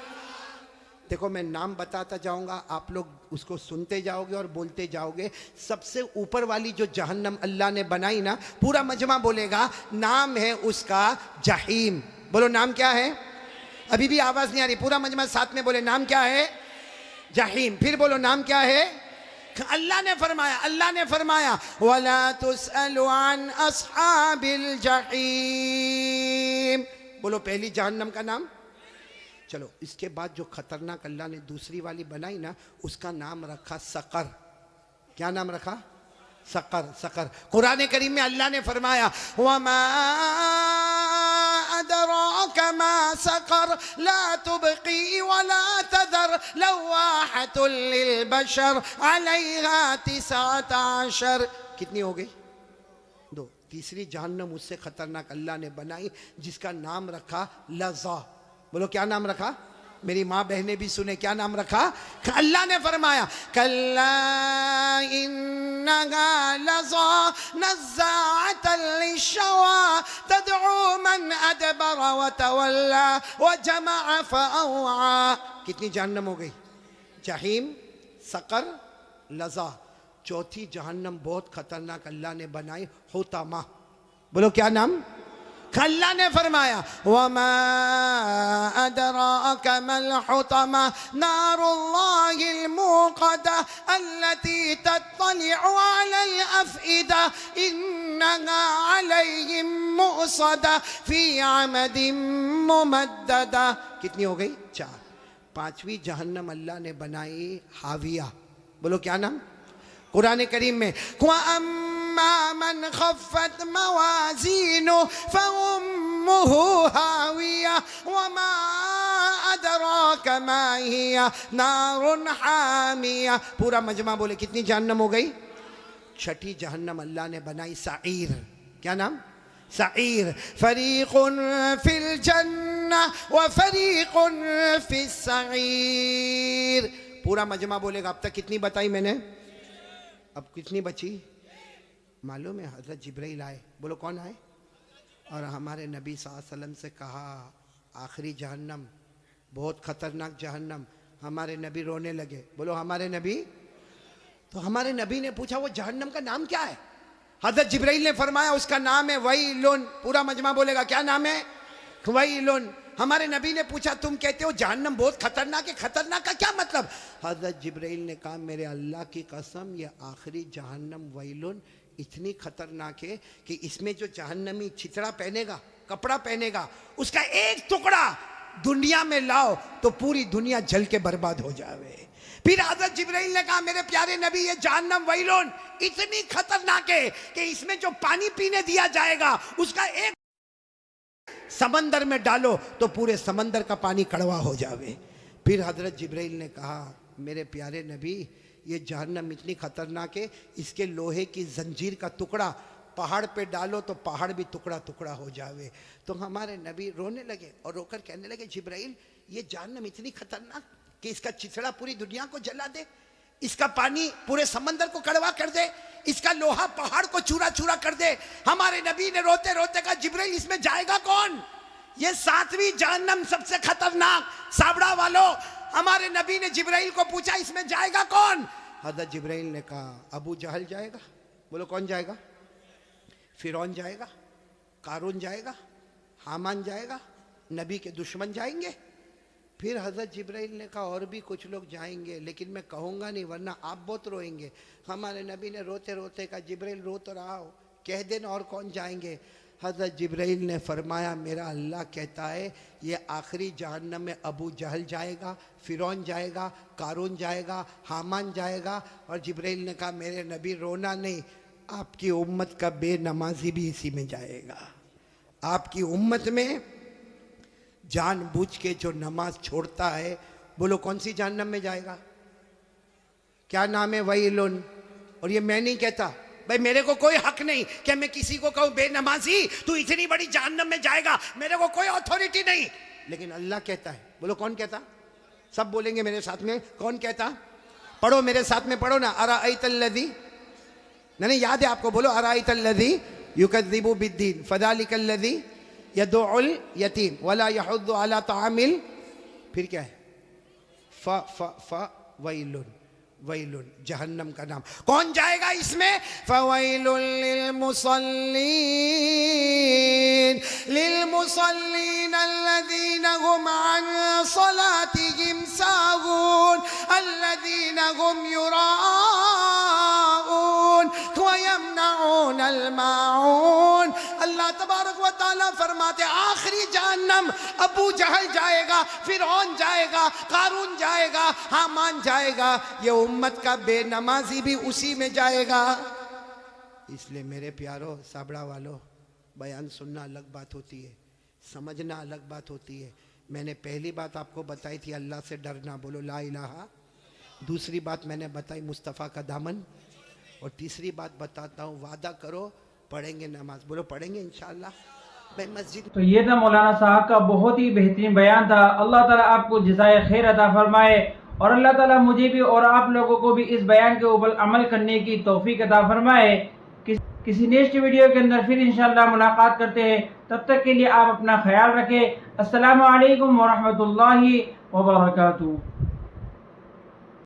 देखो मैं नाम बताता जाऊंगा, आप लोग उसको सुनते जाओगे और बोलते जाओगे। सबसे ऊपर वाली जो जहन्नम अल्लाह ने बनाई ना, पूरा मजमा बोलेगा, नाम है उसका जहीम। बोलो नाम क्या है? अभी भी आवाज नहीं आ रही, पूरा मजमा साथ में बोले नाम क्या है? जहीम। फिर बोलो नाम क्या है? अल्लाह ने फरमाया वला तुसअलु अन अस्हाबिल जहीम। बोलो पहली जहन्नम का नाम। चलो इसके बाद जो खतरनाक अल्लाह ने दूसरी वाली बनाई ना, उसका नाम रखा सकर। क्या नाम रखा? सकर। कुरान करीम में अल्लाह ने फरमाया वमा अदराका मा सकर ला तुबकी वला तदर लवाहतुल लिलबशर अलैहा 19। कितनी हो गई? 2। तीसरी जहन्नम उससे खतरनाक अल्लाह ने बनाई, जिसका नाम रखा लज़ा। बोलो क्या नाम रखा? मेरी माँ बहनें भी सुने, क्या नाम रखा? अल्लाह ने फरमाया कल्ला इन्नहा लज़ा नज़्ज़ाअतल लिश्शवा तदउ मन अदबर व तवल्ला व जमअ फअवा। कितनी जहन्नम हो गई? जहीम, सकर, लज़ा। चौथी जहन्नम बहुत खतरनाक अल्लाह ने बनाई, हुतामा। बोलो क्या नाम? अल्लाह ने फरमाया वमा अदराक मल हुतमा नारुल्लाहिल मुक़दा अल्लती तत्तलिउ अलल अफ़इदा इन्नहा अलैहिम मुअसदा फ़ी अमदिन मुमद्ददा। कितनी हो गई? 4। 5वीं जहन्नम अल्लाह ने बनाई हाविया। बोलो क्या नाम? कुरान करीम में वअम्मा मन खफ़्फ़त मवाज़ीनु फ़उम्मुहु हाविया वमा अदराक मा हिया नारुन हामिया। पूरा मजमा बोले कितनी जहन्नम हो गई? 6ठी जहन्नम अल्लाह ने बनाई सईर। क्या नाम? सईर। फरीक़ुन फिल जन्नह व फरीक़ुन फिस सईर। पूरा मजमा बोलेगा। अब तक कितनी बताई मैंने? अब कितनी बची? मालूम है? हज़रत जिब्राइल आए। बोलो कौन आए? और हमारे नबी सल्लल्लाहु अलैहि वसल्लम से कहा आखिरी जहन्नम बहुत खतरनाक जहन्नम। हमारे नबी रोने लगे। बोलो हमारे नबी। तो हमारे नबी ने पूछा वो जहन्नम का नाम क्या है? हज़रत जिब्राइल ने फरमाया उसका नाम है वैलुन। पूरा मजमा बोलेगा क्या नाम है? वैलुन। हमारे नबी ने पूछा तुम कहते हो जहन्नम बहुत खतरनाक है, खतरनाक का क्या मतलब? हज़रत जिब्राइल ने कहा मेरे अल्लाह की कसम ये आखिरी जहन्नम वैलुन इतनी खतरनाक है कि इसमें जो जहन्नमी छितड़ा पहनेगा, कपड़ा पहनेगा, उसका एक टुकड़ा दुनिया में लाओ तो पूरी दुनिया जल के बर्बाद हो जावे। फिर हज़रत जिब्राइल ने कहा मेरे प्यारे नबी ये जहन्नम वैलुन इतनी खतरनाक है कि इसमें जो पानी पीने दिया जाएगा उसका एक समंदर में डालो तो पूरे समंदर का पानी कड़वा हो जावे। फिर हज़रत जिब्राइल ने कहा मेरे प्यारे नबी ये जहन्नम इतनी खतरनाक है इसके लोहे की जंजीर का टुकड़ा पहाड़ पे डालो तो पहाड़ भी टुकड़ा टुकड़ा हो जावे। तो हमारे नबी रोने लगे और रोकर कहने लगे जिब्राइल ये जहन्नम इतनी खतरनाक कि इसका चिथड़ा पूरी दुनिया को जला दे, इसका पानी पूरे समंदर को कड़वा कर दे, इसका लोहा पहाड़ को चूरा चूरा कर दे। हमारे नबी ने रोते रोते कहा जिब्राइल इसमें जाएगा कौन? ये 7वीं जहन्नम सबसे खतरनाक। साबड़ा वालों हमारे नबी ने जिब्राइल को पूछा इसमें जाएगा कौन? हज़रत जिब्राइल ने कहा अबू जहल जाएगा। बोलो कौन जाएगा? फिरौन जाएगा, कारून जाएगा, हामान जाएगा, नबी के दुश्मन जाएंगे। फिर हज़रत जिब्राइल ने कहा और भी कुछ लोग जाएंगे लेकिन मैं कहूँगा नहीं वरना आप बहुत रोएंगे। हमारे नबी ने रोते रोते कहा जिब्राइल रो तो रहा हो कह देना और कौन जाएंगे। हज़रत जिब्राइल ने फरमाया मेरा अल्लाह कहता है ये आखिरी जहन्नम में अबू जहल जाएगा, फिरौन जाएगा, कारून जाएगा, हामान जाएगा। और जिब्राइल ने कहा मेरे नबी रोना नहीं, आपकी उम्मत का बेनमाजी भी इसी में जाएगा। आपकी उम्मत में जानबूझ के जो नमाज छोड़ता है बोलो कौन सी जहन्नम में जाएगा? क्या नाम है? वैलुन। और ये मैं नहीं कहता भाई, मेरे को कोई हक नहीं कि मैं किसी को कहूं बेनमाजी तू इतनी बड़ी जहन्नम में जाएगा, मेरे को कोई अथॉरिटी नहीं, लेकिन अल्लाह कहता है। बोलो कौन कहता? सब बोलेंगे मेरे साथ में कौन कहता? पढ़ो मेरे साथ में पढ़ो ना। अराअयतल्लज़ी, नहीं याद है आपको? बोलो अराअयतल्लज़ी युकज़्ज़िबु बिद्दीन फ़ज़ालिकल्लज़ी यदुउल यतीम वला यहुद्दु अला तामिल। फिर क्या है? फ वैलुन। वैलुन जहन्नम का नाम। कौन जाएगा इसमें? फ़वैलुन लिलमुसल्लीन अल्लज़ीना हुम अन सलातिहिम साहून अल्लज़ीना हुम युराऊन व यमनऊनल माऊन। अल्लाह तबारक व तआला फरमाते आखिरी जहन्नम अबू जहल जाएगा, फिरौन जाएगा, कारून जाएगा, हामान जाएगा, ये उम्मत का बेनमाजी भी उसी में जाएगा। इसलिए मेरे प्यारो साबड़ा वालों बयान सुनना अलग बात होती है, समझना अलग बात होती है। मैंने पहली बात आपको बताई थी अल्लाह से डरना, बोलो ला इलाहा। दूसरी बात मैंने बताई मुस्तफ़ा का दामन, और तीसरी बात बताता हूँ वादा करो पढ़ेंगे नमाज। बोलो पढ़ेंगे इंशाअल्लाह। मैं मस्जिद। तो ये था मौलाना साहब का बहुत ही बेहतरीन बयान था। अल्लाह ताला आपको जज़ाए खैर अता फरमाए और अल्लाह ताला मुझे भी और आप लोगों को भी इस बयान के ऊपर अमल करने की तौफीक अता फरमाए। किसी नेक्स्ट वीडियो के अंदर फिर इंशाअल्लाह मुलाकात करते हैं। तब तक के लिए आप अपना ख्याल रखें। अस्सलामु अलैकुम व रहमतुल्लाहि व बरकातुहू।